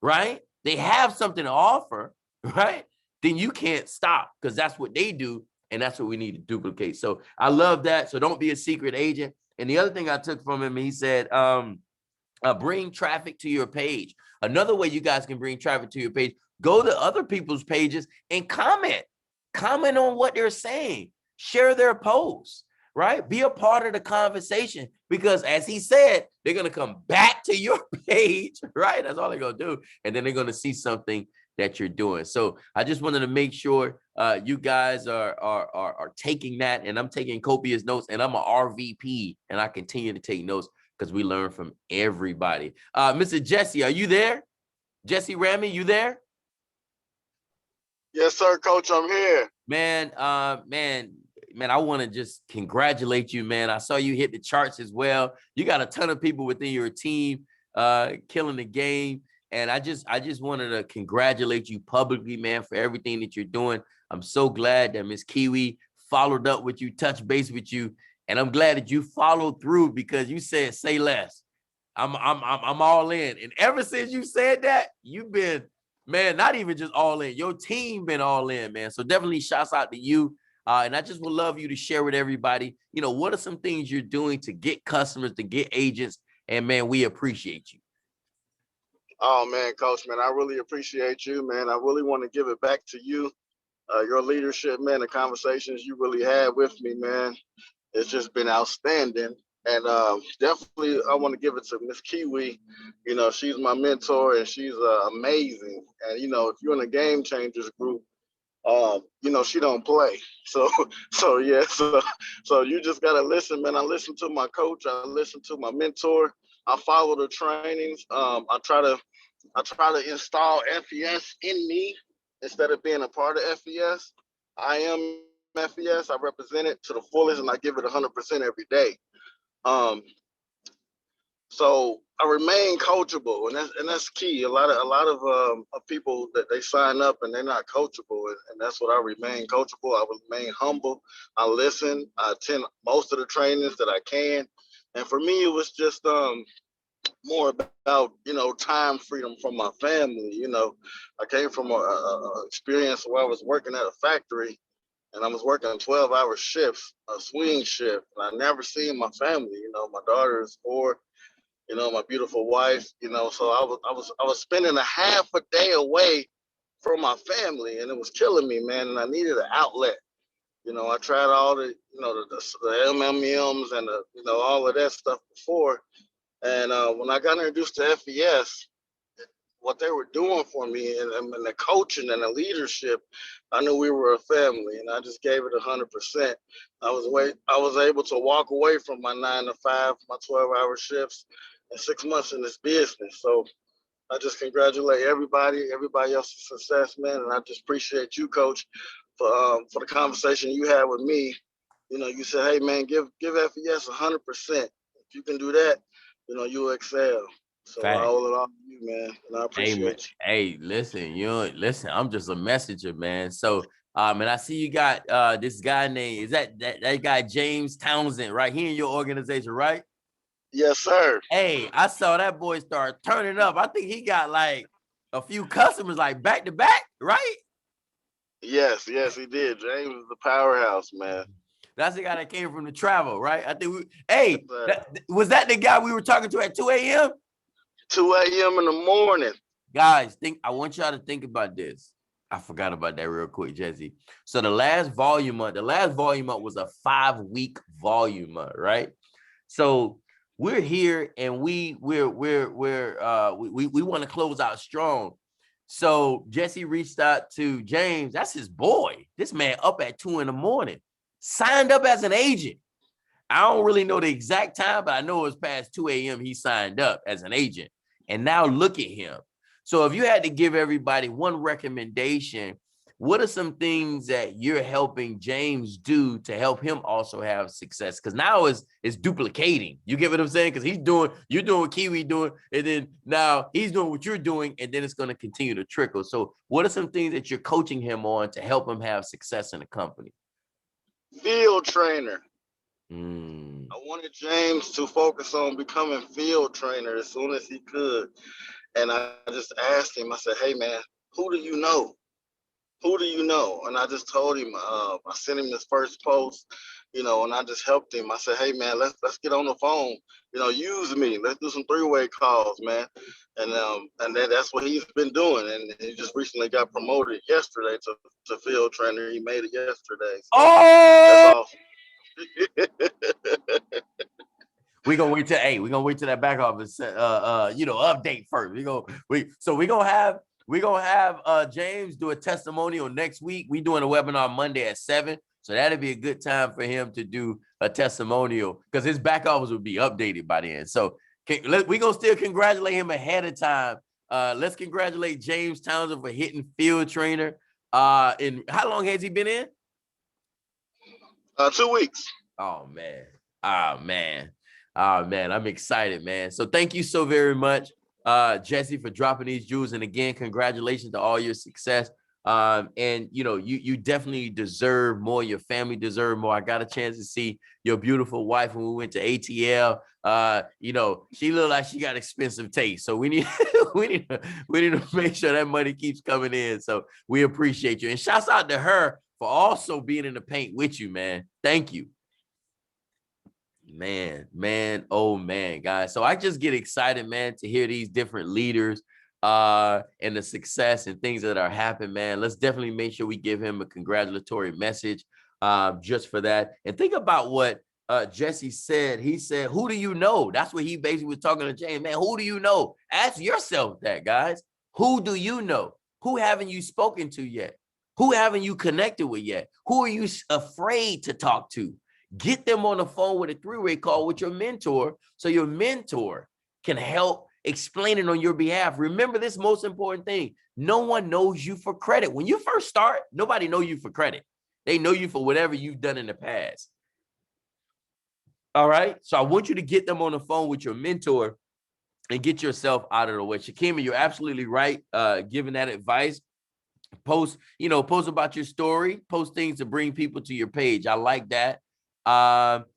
right? They have something to offer, right? Then you can't stop, because that's what they do, and that's what we need to duplicate. So I love that. So don't be a secret agent. And the other thing I took from him, he said, bring traffic to your page. Another way you guys can bring traffic to your page, go to other people's pages and comment on what they're saying, share their posts, right? Be a part of the conversation, because as he said, they're going to come back to your page, right? That's all they're going to do. And then they're going to see something that you're doing. So I just wanted to make sure you guys are taking that, and I'm taking copious notes, and I'm a RVP, and I continue to take notes because we learn from everybody. Mr. Jesse, are you there? Jesse Ramy, you there? Yes, sir, Coach. I'm here. Man, I want to just congratulate you, man. I saw you hit the charts as well. You got a ton of people within your team killing the game. And I just wanted to congratulate you publicly, man, for everything that you're doing. I'm so glad that Miss Kiwi followed up with you, touched base with you. And I'm glad that you followed through, because you said, say less. I'm all in. And ever since you said that, you've been, man, not even just all in. Your team been all in, man. So definitely shouts out to you. And I just would love you to share with everybody, you know, what are some things you're doing to get customers, to get agents? And man, we appreciate you. Oh, man, Coach, man, I really appreciate you, man. I really want to give it back to you. Your leadership, man, the conversations you really had with me, man, it's just been outstanding. And definitely I want to give it to Miss Kiwi. You know, she's my mentor, and she's amazing. And, you know, if you're in a Game Changers group, you know, she don't play. So yeah, so you just got to listen, man. I listen to my coach. I listen to my mentor. I follow the trainings. I try to install FES in me instead of being a part of FES. I am FES. I represent it to the fullest, and I give it 100% every day. So I remain coachable, and that's key. A lot of people that they sign up and they're not coachable, and that's what I remain coachable. I remain humble. I listen. I attend most of the trainings that I can, and for me, it was just more about, you know, time freedom from my family. You know, I came from a experience where I was working at a factory, and I was working 12-hour shifts, a swing shift, and I never seen my family. You know, my daughter is 4. You know, my beautiful wife. You know, so I was spending a half a day away from my family, and it was killing me, man. And I needed an outlet. You know, I tried all the, you know, the MMMs and the, you know, all of that stuff before. And when I got introduced to FES, what they were doing for me and the coaching and the leadership, I knew we were a family, and I just gave it 100%. I was able to walk away from my 9 to 5, my 12-hour shifts, in 6 months in this business. So I just congratulate everybody else's success, man, and I just appreciate you, Coach, for the conversation you had with me. You know, you said, hey, man, give FES 100%. If you can do that, you know, you'll excel. So I Fact. owe it all to you, man, and I appreciate you. Hey, listen, I'm just a messenger, man. So, and I see you got this guy named, is that guy James Townsend, right? He in your organization, right? Yes, sir. Hey, I saw that boy start turning up. I think he got like a few customers like back to back, right? Yes, he did. James is the powerhouse, man. That's the guy that came from the travel, right? I think Yes, was that the guy we were talking to at 2 a.m.? 2 a.m. in the morning. Guys, I want y'all to think about this. I forgot about that real quick, Jesse. So the last volume up was a 5-week volume up, right? So we're here and we want to close out strong. So Jesse reached out to James. That's his boy. This man up at 2 in the morning, signed up as an agent. I don't really know the exact time, but I know it was past 2 a.m. he signed up as an agent. And now look at him. So if you had to give everybody one recommendation, what are some things that you're helping James do to help him also have success? Because now it's duplicating. You get what I'm saying? Because you're doing what Kiwi doing, and then now he's doing what you're doing, and then it's going to continue to trickle. So what are some things that you're coaching him on to help him have success in the company? Field trainer. I wanted James to focus on becoming field trainer as soon as he could. And I just asked him, I said, hey, man, who do you know? Who do you know? And I just told him, I sent him this first post, you know, and I just helped him. I said, hey, man, let's get on the phone. You know, use me. Let's do some 3-way calls, man. And that's what he's been doing. And he just recently got promoted yesterday to field trainer. He made it yesterday. So that's awesome. We're gonna wait till that back office update first. We're gonna have James do a testimonial next week. We doing a webinar Monday at 7. So that'd be a good time for him to do a testimonial because his back office will be updated by then. So we're gonna still congratulate him ahead of time. Let's congratulate James Townsend for hitting field trainer. And how long has he been in? 2 weeks. Oh man, I'm excited, man. So thank you so very much, Jesse, for dropping these jewels. And again, congratulations to all your success. And you definitely deserve more. Your family deserve more. I got a chance to see your beautiful wife when we went to ATL. She looked like she got expensive taste. So we need we need to make sure that money keeps coming in. So we appreciate you. And shouts out to her for also being in the paint with you, man. Thank you. Oh man, guys. So I just get excited, man, to hear these different leaders and the success and things that are happening, man. Let's definitely make sure we give him a congratulatory message just for that. And think about what Jesse said. He said, who do you know? That's what he basically was talking to James, man. Who do you know? Ask yourself that, guys. Who do you know? Who haven't you spoken to yet? Who haven't you connected with yet? Who are you afraid to talk to? Get them on the phone with a 3-way call with your mentor so your mentor can help explain it on your behalf. Remember this most important thing. No one knows you for credit. When you first start, nobody knows you for credit. They know you for whatever you've done in the past. All right. So I want you to get them on the phone with your mentor and get yourself out of the way. Shakima, you're absolutely right. Giving that advice. Post about your story, post things to bring people to your page. I like that.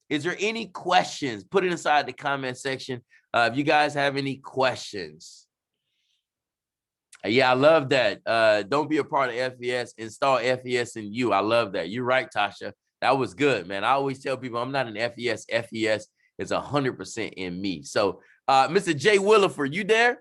Is there any questions? Put it inside the comment section. If you guys have any questions. Yeah, I love that. Don't be a part of FES. Install FES in you. I love that. You're right, Tasha. That was good, man. I always tell people I'm not an FES. FES is 100% in me. So, Mr. Jay Williford, you there?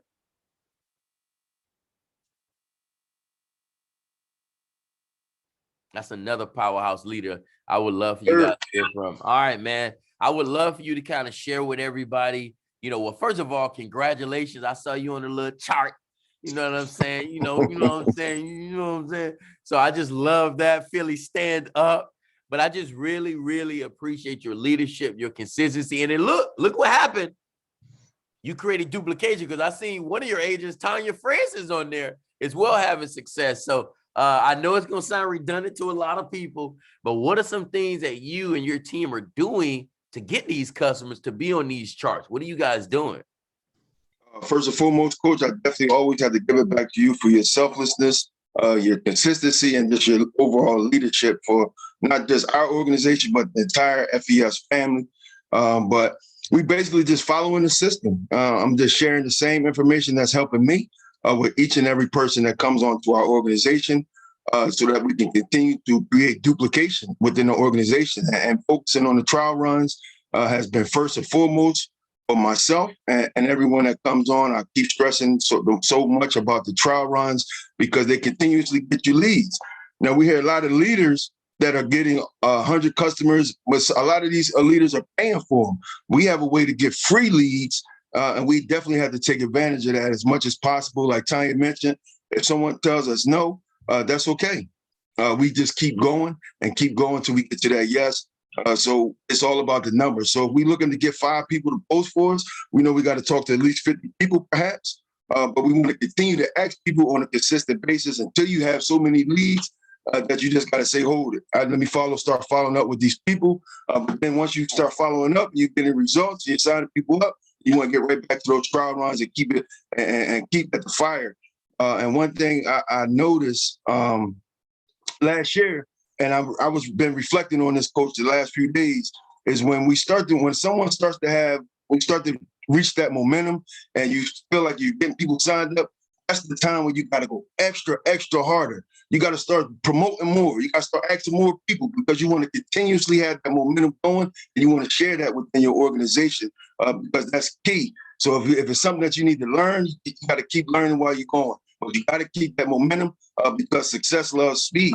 That's another powerhouse leader I would love for you guys to hear from. All right, man. I would love for you to kind of share with everybody. Well, first of all, congratulations. I saw you on the little chart. You know what I'm saying? You know what I'm saying? You know what I'm saying? So I just love that. Philly, stand up. But I just really, really appreciate your leadership, your consistency. And then look what happened. You created duplication because I seen one of your agents, Tanya Francis, on there as well having success. So I know it's going to sound redundant to a lot of people, but what are some things that you and your team are doing to get these customers to be on these charts? What are you guys doing? First and foremost, Coach, I definitely always have to give it back to you for your selflessness, your consistency, and just your overall leadership for not just our organization, but the entire FES family. But we basically just following the system. I'm just sharing the same information that's helping me with each and every person that comes onto our organization so that we can continue to create duplication within the organization. And focusing on the trial runs has been first and foremost for myself and everyone that comes on. I keep stressing so much about the trial runs because they continuously get you leads. Now, we hear a lot of leaders that are getting 100 customers, but a lot of these leaders are paying for them. We have a way to get free leads, and we definitely have to take advantage of that as much as possible. Like Tanya mentioned, if someone tells us no, that's okay. We just keep going till we get to that yes. So it's all about the numbers. So if we're looking to get 5 people to post for us, we know we got to talk to at least 50 people perhaps, but we want to continue to ask people on a consistent basis until you have so many leads that you just got to say, hold it. Let me start following up with these people. But then once you start following up, you're getting results, you're signing people up, you want to get right back to those trial runs and keep it and keep at the fire. And one thing I noticed last year, and I was been reflecting on this, Coach, the last few days, is when someone starts to reach that momentum and you feel like you're getting people signed up, that's the time when you got to go extra harder. You got to start promoting more. You got to start asking more people because you want to continuously have that momentum going and you want to share that within your organization because that's key. So if it's something that you need to learn, you got to keep learning while you're going. But you got to keep that momentum because success loves speed.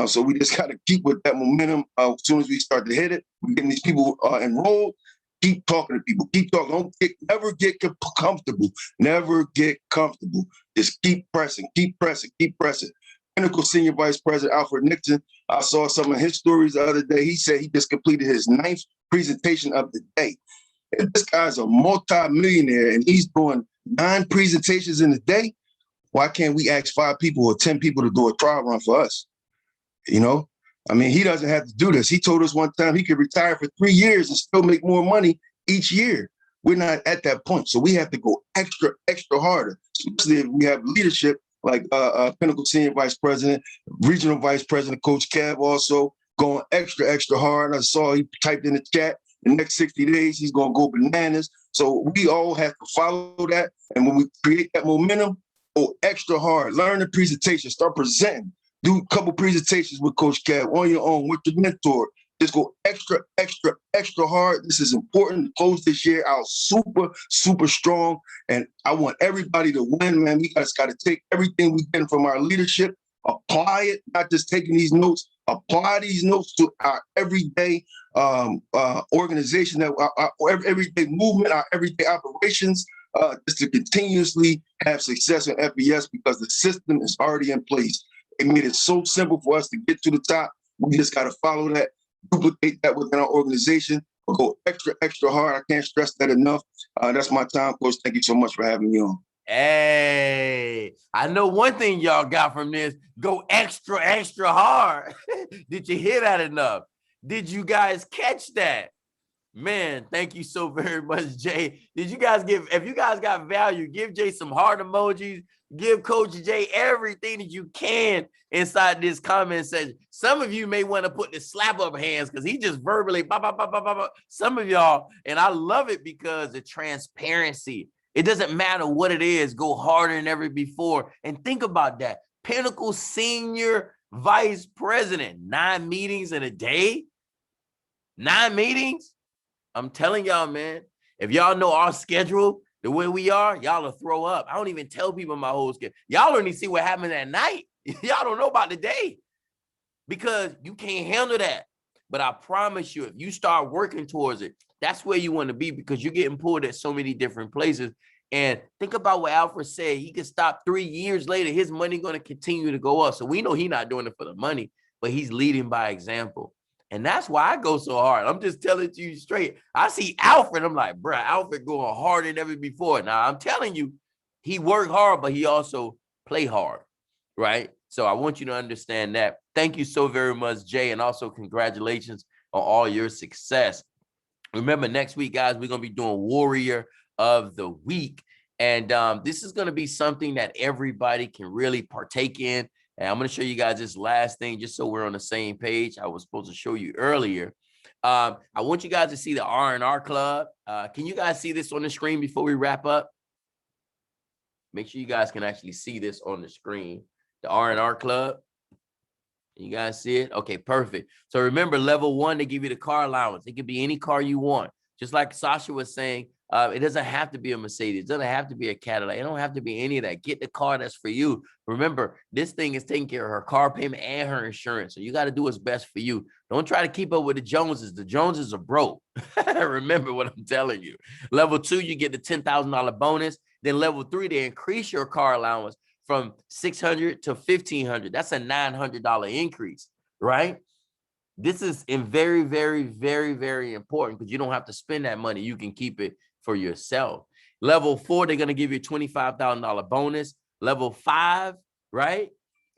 So we just got to keep with that momentum. As soon as we start to hit it, we're getting these people enrolled. Keep talking to people. Keep talking. Never get comfortable. Never get comfortable. Just keep pressing. Keep pressing. Keep pressing. Pinnacle Senior Vice President Alfred Nixon. I saw some of his stories the other day. He said he just completed his 9th presentation of the day. If this guy's a multi-millionaire and he's doing 9 presentations in a day, why can't we ask 5 people or 10 people to do a trial run for us? You know, I mean, he doesn't have to do this. He told us one time he could retire for 3 years and still make more money each year. We're not at that point. So we have to go extra harder, especially if we have leadership like Pinnacle Senior Vice President, Regional Vice President, Coach Kev, also going extra hard. I saw he typed in the chat, the next 60 days, he's going to go bananas. So we all have to follow that. And when we create that momentum, go extra hard, learn the presentation, start presenting. Do a couple presentations with Coach Kev on your own, with your mentor. Just go extra hard. This is important to close this year out super strong. And I want everybody to win, man. We just got to take everything we get from our leadership, apply it, not just taking these notes, apply these notes to our everyday organization, our everyday movement, our everyday operations, just to continuously have success in FBS because the system is already in place. It made it so simple for us to get to the top. We just got to follow that, duplicate that within our organization, or go extra hard. I can't stress that enough. That's my time, Coach. Thank you so much for having me on. Hey, I know one thing y'all got from this. Go extra hard. Did you hear that enough? Did you guys catch that? Man, thank you so very much, Jay. If you guys got value, give Jay some heart emojis. Give Coach Jay everything that you can inside this comment section. Some of you may want to put the slap up hands because he just verbally, bah, bah, bah, bah, bah, bah. Some of y'all, and I love it because the transparency. It doesn't matter what it is. Go harder than ever before. And think about that. Pinnacle Senior Vice President, 9 meetings in a day. 9 meetings. I'm telling y'all, man, if y'all know our schedule, the way we are, y'all will throw up. I don't even tell people my whole schedule. Y'all only see what happens at night. Y'all don't know about the day because you can't handle that. But I promise you, if you start working towards it, that's where you want to be because you're getting pulled at so many different places. And think about what Alfred said. He could stop 3 years later. His money going to continue to go up. So we know he's not doing it for the money, but he's leading by example. And that's why I go so hard. I'm just telling you straight. I see Alfred. I'm like, bro, Alfred going harder than ever before. Now, I'm telling you, he worked hard, but he also play hard, right? So I want you to understand that. Thank you so very much, Jay. And also congratulations on all your success. Remember, next week, guys, we're going to be doing Warrior of the Week. And this is going to be something that everybody can really partake in. And I'm going to show you guys this last thing just so we're on the same page. I was supposed to show you earlier. I want you guys to see the R&R Club. Can you guys see this on the screen before we wrap up? Make sure you guys can actually see this on the screen. The R&R Club. You guys see it? Okay, perfect. So remember, level 1, they give you the car allowance. It could be any car you want. Just like Sasha was saying, it doesn't have to be a Mercedes. It doesn't have to be a Cadillac. It don't have to be any of that. Get the car that's for you. Remember, this thing is taking care of her car payment and her insurance. So you got to do what's best for you. Don't try to keep up with the Joneses. The Joneses are broke. Remember what I'm telling you. Level 2, you get the $10,000 bonus. Then level 3, they increase your car allowance from $600 to $1,500. That's a $900 increase, right? This is very, very, very, very important because you don't have to spend that money. You can keep it for yourself. Level 4, they're going to give you a $25,000 bonus. Level 5, right?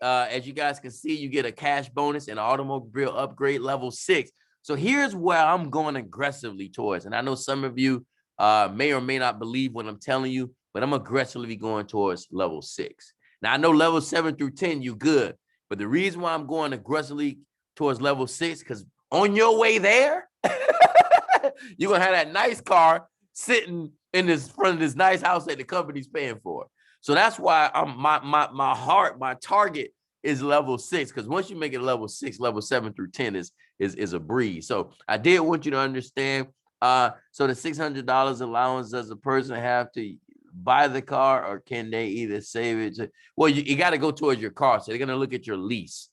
As you guys can see, you get a cash bonus and an automobile upgrade. Level 6. So here's where I'm going aggressively towards. And I know some of you may or may not believe what I'm telling you, but I'm aggressively going towards level 6. Now, I know level 7 through 10, you good. But the reason why I'm going aggressively towards level 6, because on your way there, you're going to have that nice car sitting in this front of this nice house that the company's paying for. So that's why my target is level 6, because once you make it level 6, level 7 through 10 is a breeze. So I did want you to understand. So the $600 allowance, does a person have to buy the car, or can they either save it? Well, you got to go towards your car. So they're going to look at your lease.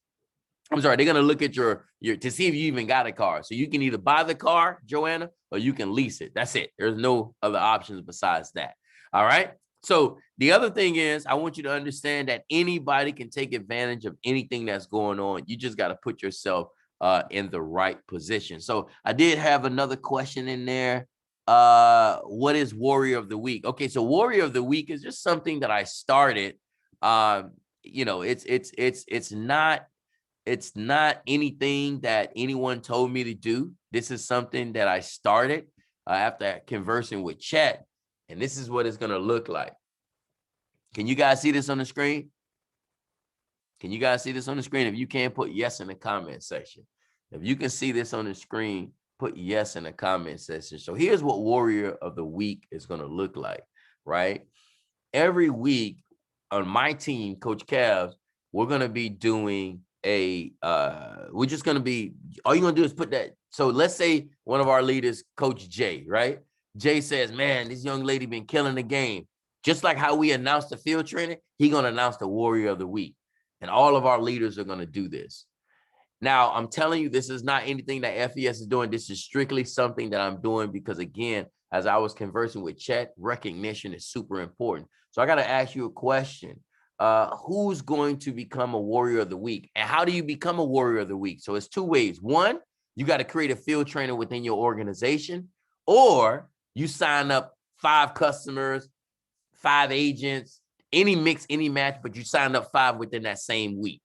I'm sorry, they're going to look at your to see if you even got a car. So you can either buy the car, Joanna, or you can lease it. That's it. There's no other options besides that. All right. So the other thing is, I want you to understand that anybody can take advantage of anything that's going on. You just got to put yourself in the right position. So I did have another question in there. What is Warrior of the Week? Okay, so Warrior of the Week is just something that I started. You know, it's not anything that anyone told me to do. This is something that I started after conversing with Chet, and this is what it's going to look like. Can you guys see this on the screen? Can you guys see this on the screen? If you can, put yes in the comment section. If you can see this on the screen, put yes in the comment section. So here's what Warrior of the Week is going to look like, right? Every week on my team, Coach Kev, we're going to be doing we're just going to be, all you're going to do is put that. So let's say one of our leaders, Coach Jay, right? Jay says, man, this young lady been killing the game. Just like how we announced the field training, he's going to announce the Warrior of the Week. And all of our leaders are going to do this. Now, I'm telling you, this is not anything that FES is doing. This is strictly something that I'm doing because, again, as I was conversing with Chet, recognition is super important. So I got to ask you a question. Who's going to become a Warrior of the Week? And how do you become a Warrior of the Week? So it's 2 ways. One, you got to create a field trainer within your organization, or you sign up 5 customers, 5 agents, any mix, any match, but you signed up 5 within that same week.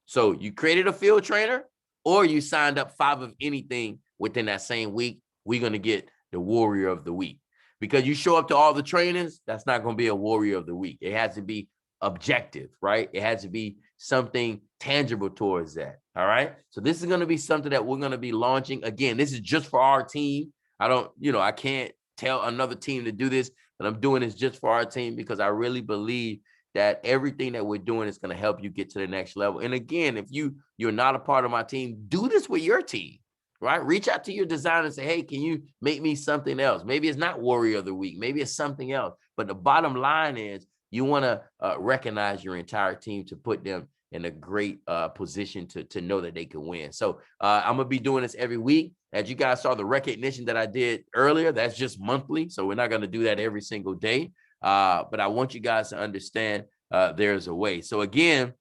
So you created a field trainer, or you signed up 5 of anything within that same week. We're going to get the Warrior of the Week. Because you show up to all the trainings, that's not going to be a Warrior of the Week. It has to be objective, right? It has to be something tangible towards that. All right. So this is going to be something that we're going to be launching. Again, this is just for our team. I can't tell another team to do this, but I'm doing this just for our team because I really believe that everything that we're doing is going to help you get to the next level. And again, if you're not a part of my team, do this with your team, right? Reach out to your designer and say, hey, can you make me something else? Maybe it's not Warrior of the Week. Maybe it's something else. But the bottom line is you want to recognize your entire team to put them in a great position to know that they can win. So I'm gonna be doing this every week. As you guys saw the recognition that I did earlier, that's just monthly. So we're not gonna do that every single day. But I want you guys to understand there's a way. So again,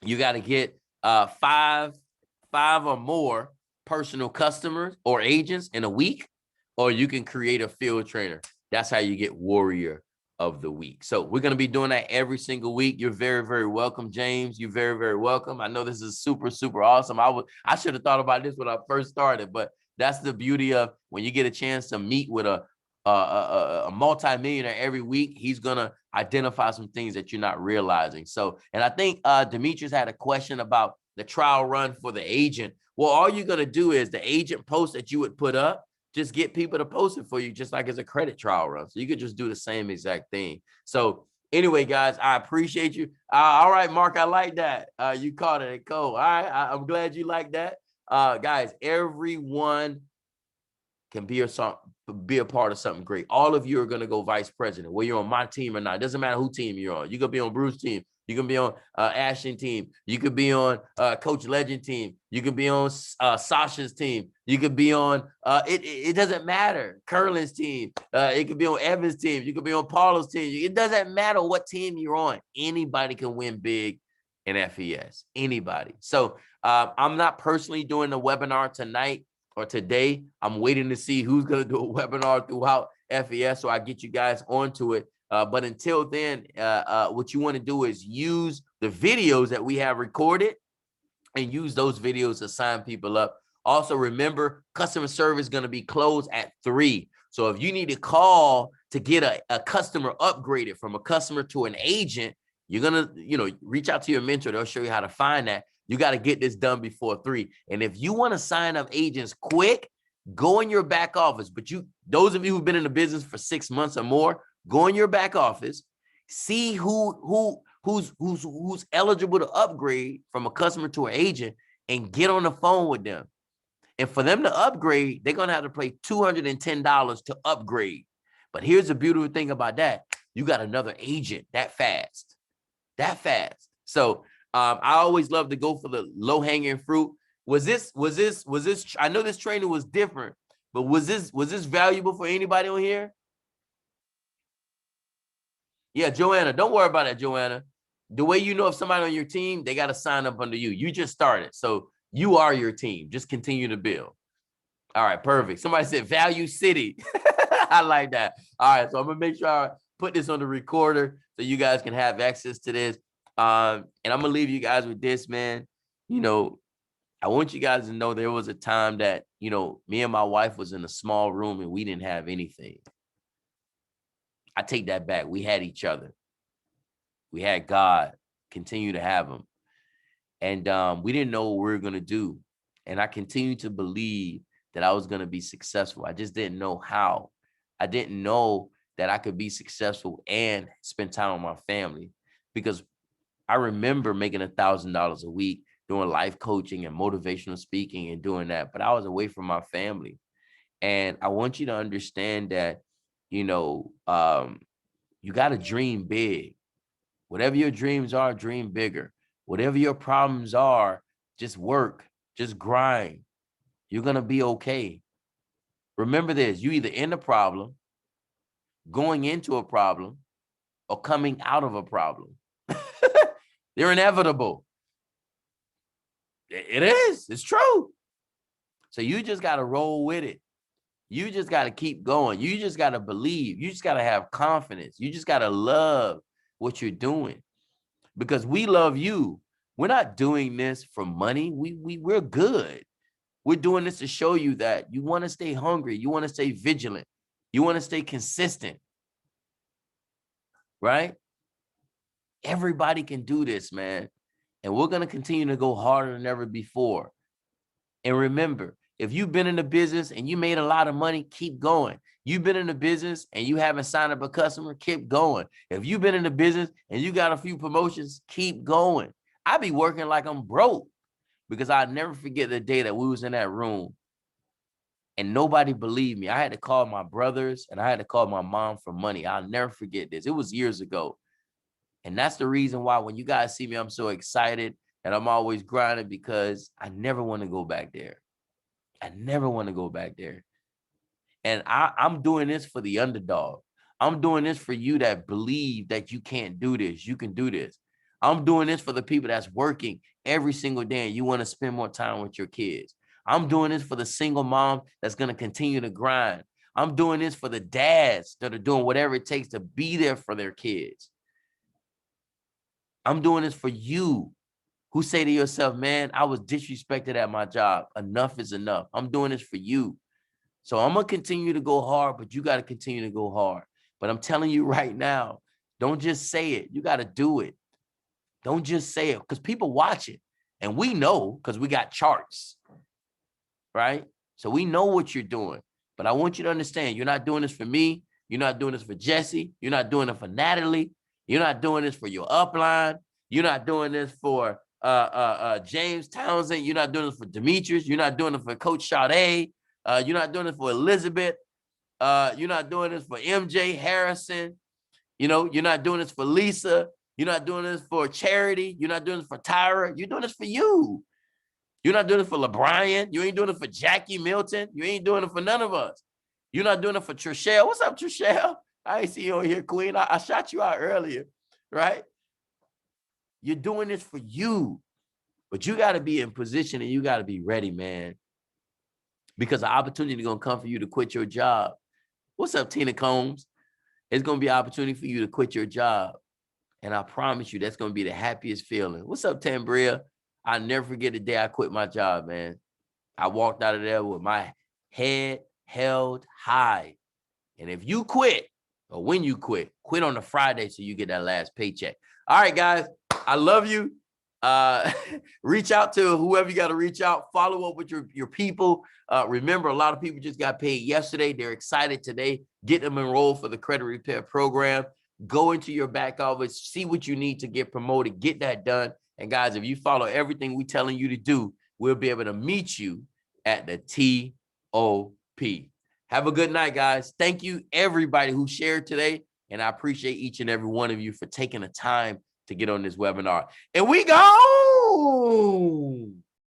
you got to get five or more personal customers or agents in a week, or you can create a field trainer. That's how you get warrior of the week. So we're going to be doing that every single week. You're very, very welcome, James. You're very, very welcome. I know this is super, super awesome. I should have thought about this when I first started, but that's the beauty of when you get a chance to meet with a multi-millionaire every week. He's going to identify some things that you're not realizing. So, and I think Demetrius had a question about the trial run for the agent. Well, all you're going to do is the agent post that you would put up, just get people to post it for you, just like as a credit trial run. So you could just do the same exact thing. So anyway, guys, I appreciate you. All right, Mark, I like that. You caught it, Cole. All right, I'm glad you like that. Guys, everyone can be a part of something great. All of you are going to go vice president, whether you're on my team or not. It doesn't matter who team you're on. You could be on Bruce's team. You can be on Ashton team. You could be on Coach Legend team. You could be on Sasha's team. You could be on, it doesn't matter, Curlin's team. It could be on Evan's team. You could be on Paulo's team. It doesn't matter what team you're on. Anybody can win big in FES. Anybody. So I'm not personally doing the webinar tonight or today. I'm waiting to see who's going to do a webinar throughout FES so I get you guys onto it. But until then, what you want to do is use the videos that we have recorded and use those videos to sign people up. Also, remember, customer service is going to be closed at 3. So if you need to call to get a customer upgraded from a customer to an agent, you're going to, reach out to your mentor. They'll show you how to find that. You got to get this done before 3. And if you want to sign up agents quick, go in your back office. But those of you who've been in the business for 6 months or more, go in your back office, see who's eligible to upgrade from a customer to an agent, and get on the phone with them. And for them to upgrade, they're going to have to pay $210 to upgrade. But here's the beautiful thing about that. You got another agent that fast. So I always love to go for the low hanging fruit. Was this, I know this training was different, but was this valuable for anybody on here? Yeah, Joanna, don't worry about that, Joanna. The way you know if somebody on your team, they got to sign up under you. You just started. So you are your team. Just continue to build. All right, perfect. Somebody said Value City. I like that. All right, so I'm going to make sure I put this on the recorder so you guys can have access to this. And I'm going to leave you guys with this, man. I want you guys to know there was a time that, me and my wife was in a small room and we didn't have anything. I take that back. We had each other. We had God, continue to have him. And we didn't know what we were going to do. And I continued to believe that I was going to be successful. I just didn't know how. I didn't know that I could be successful and spend time with my family, because I remember making $1,000 a week doing life coaching and motivational speaking and doing that, but I was away from my family. And I want you to understand that, you got to dream big. Whatever your dreams are, dream bigger. Whatever your problems are, just work, just grind. You're going to be okay. Remember this, you either in a problem, going into a problem, or coming out of a problem. They're inevitable. It is. It's true. So you just got to roll with it. You just got to keep going. You just got to believe. You just got to have confidence. You just got to love what you're doing, because we love you. We're not doing this for money. We're good. We're doing this to show you that you want to stay hungry. You want to stay vigilant. You want to stay consistent, right? Everybody can do this, man. And we're going to continue to go harder than ever before. And remember, if you've been in the business and you made a lot of money, keep going. You've been in the business and you haven't signed up a customer, keep going. If you've been in the business and you got a few promotions, keep going. I be working like I'm broke, because I'll never forget the day that we was in that room and nobody believed me. I had to call my brothers and I had to call my mom for money. I'll never forget this. It was years ago. And that's the reason why when you guys see me, I'm so excited and I'm always grinding, because I never want to go back there. I never want to go back there. And I'm doing this for the underdog. I'm doing this for you that believe that you can't do this. You can do this. I'm doing this for the people that's working every single day and you want to spend more time with your kids. I'm doing this for the single mom that's going to continue to grind. I'm doing this for the dads that are doing whatever it takes to be there for their kids. I'm doing this for you who say to yourself, man, I was disrespected at my job. Enough is enough. I'm doing this for you. So I'm going to continue to go hard, but you got to continue to go hard. But I'm telling you right now, don't just say it. You got to do it. Don't just say it, because people watch it. And we know, because we got charts, right? So we know what you're doing. But I want you to understand, you're not doing this for me. You're not doing this for Jesse. You're not doing it for Natalie. You're not doing this for your upline. You're not doing this for James Townsend. You're not doing this for Demetrius. You're not doing it for Coach Sade. You're not doing this for Elizabeth. You're not doing this for MJ Harrison. You know, you're not doing this for Lisa. You're not doing this for Charity. You're not doing this for Tyra. You're doing this for you. You're not doing it for LeBron. You ain't doing it for Jackie Milton. You ain't doing it for none of us. You're not doing it for Trishelle. What's up, Trishelle? I ain't see you on here, Queen. I shot you out earlier, right? You're doing this for you. But you got to be in position and you got to be ready, man. Because the opportunity is going to come for you to quit your job. What's up, Tina Combs? It's going to be an opportunity for you to quit your job. And I promise you, that's going to be the happiest feeling. What's up, Tambria? I'll never forget the day I quit my job, man. I walked out of there with my head held high. And if you quit, or when you quit on a Friday so you get that last paycheck. All right, guys, I love you. Reach out to whoever you got to reach out. Follow up with your people. Remember, a lot of people just got paid yesterday. They're excited today. Get them enrolled for the credit repair program. Go into your back office, see what you need to get promoted, get that done. And guys, if you follow everything we're telling you to do, we'll be able to meet you at the TOP. Have a good night, guys. Thank you, everybody who shared today. And I appreciate each and every one of you for taking the time to get on this webinar. And we go.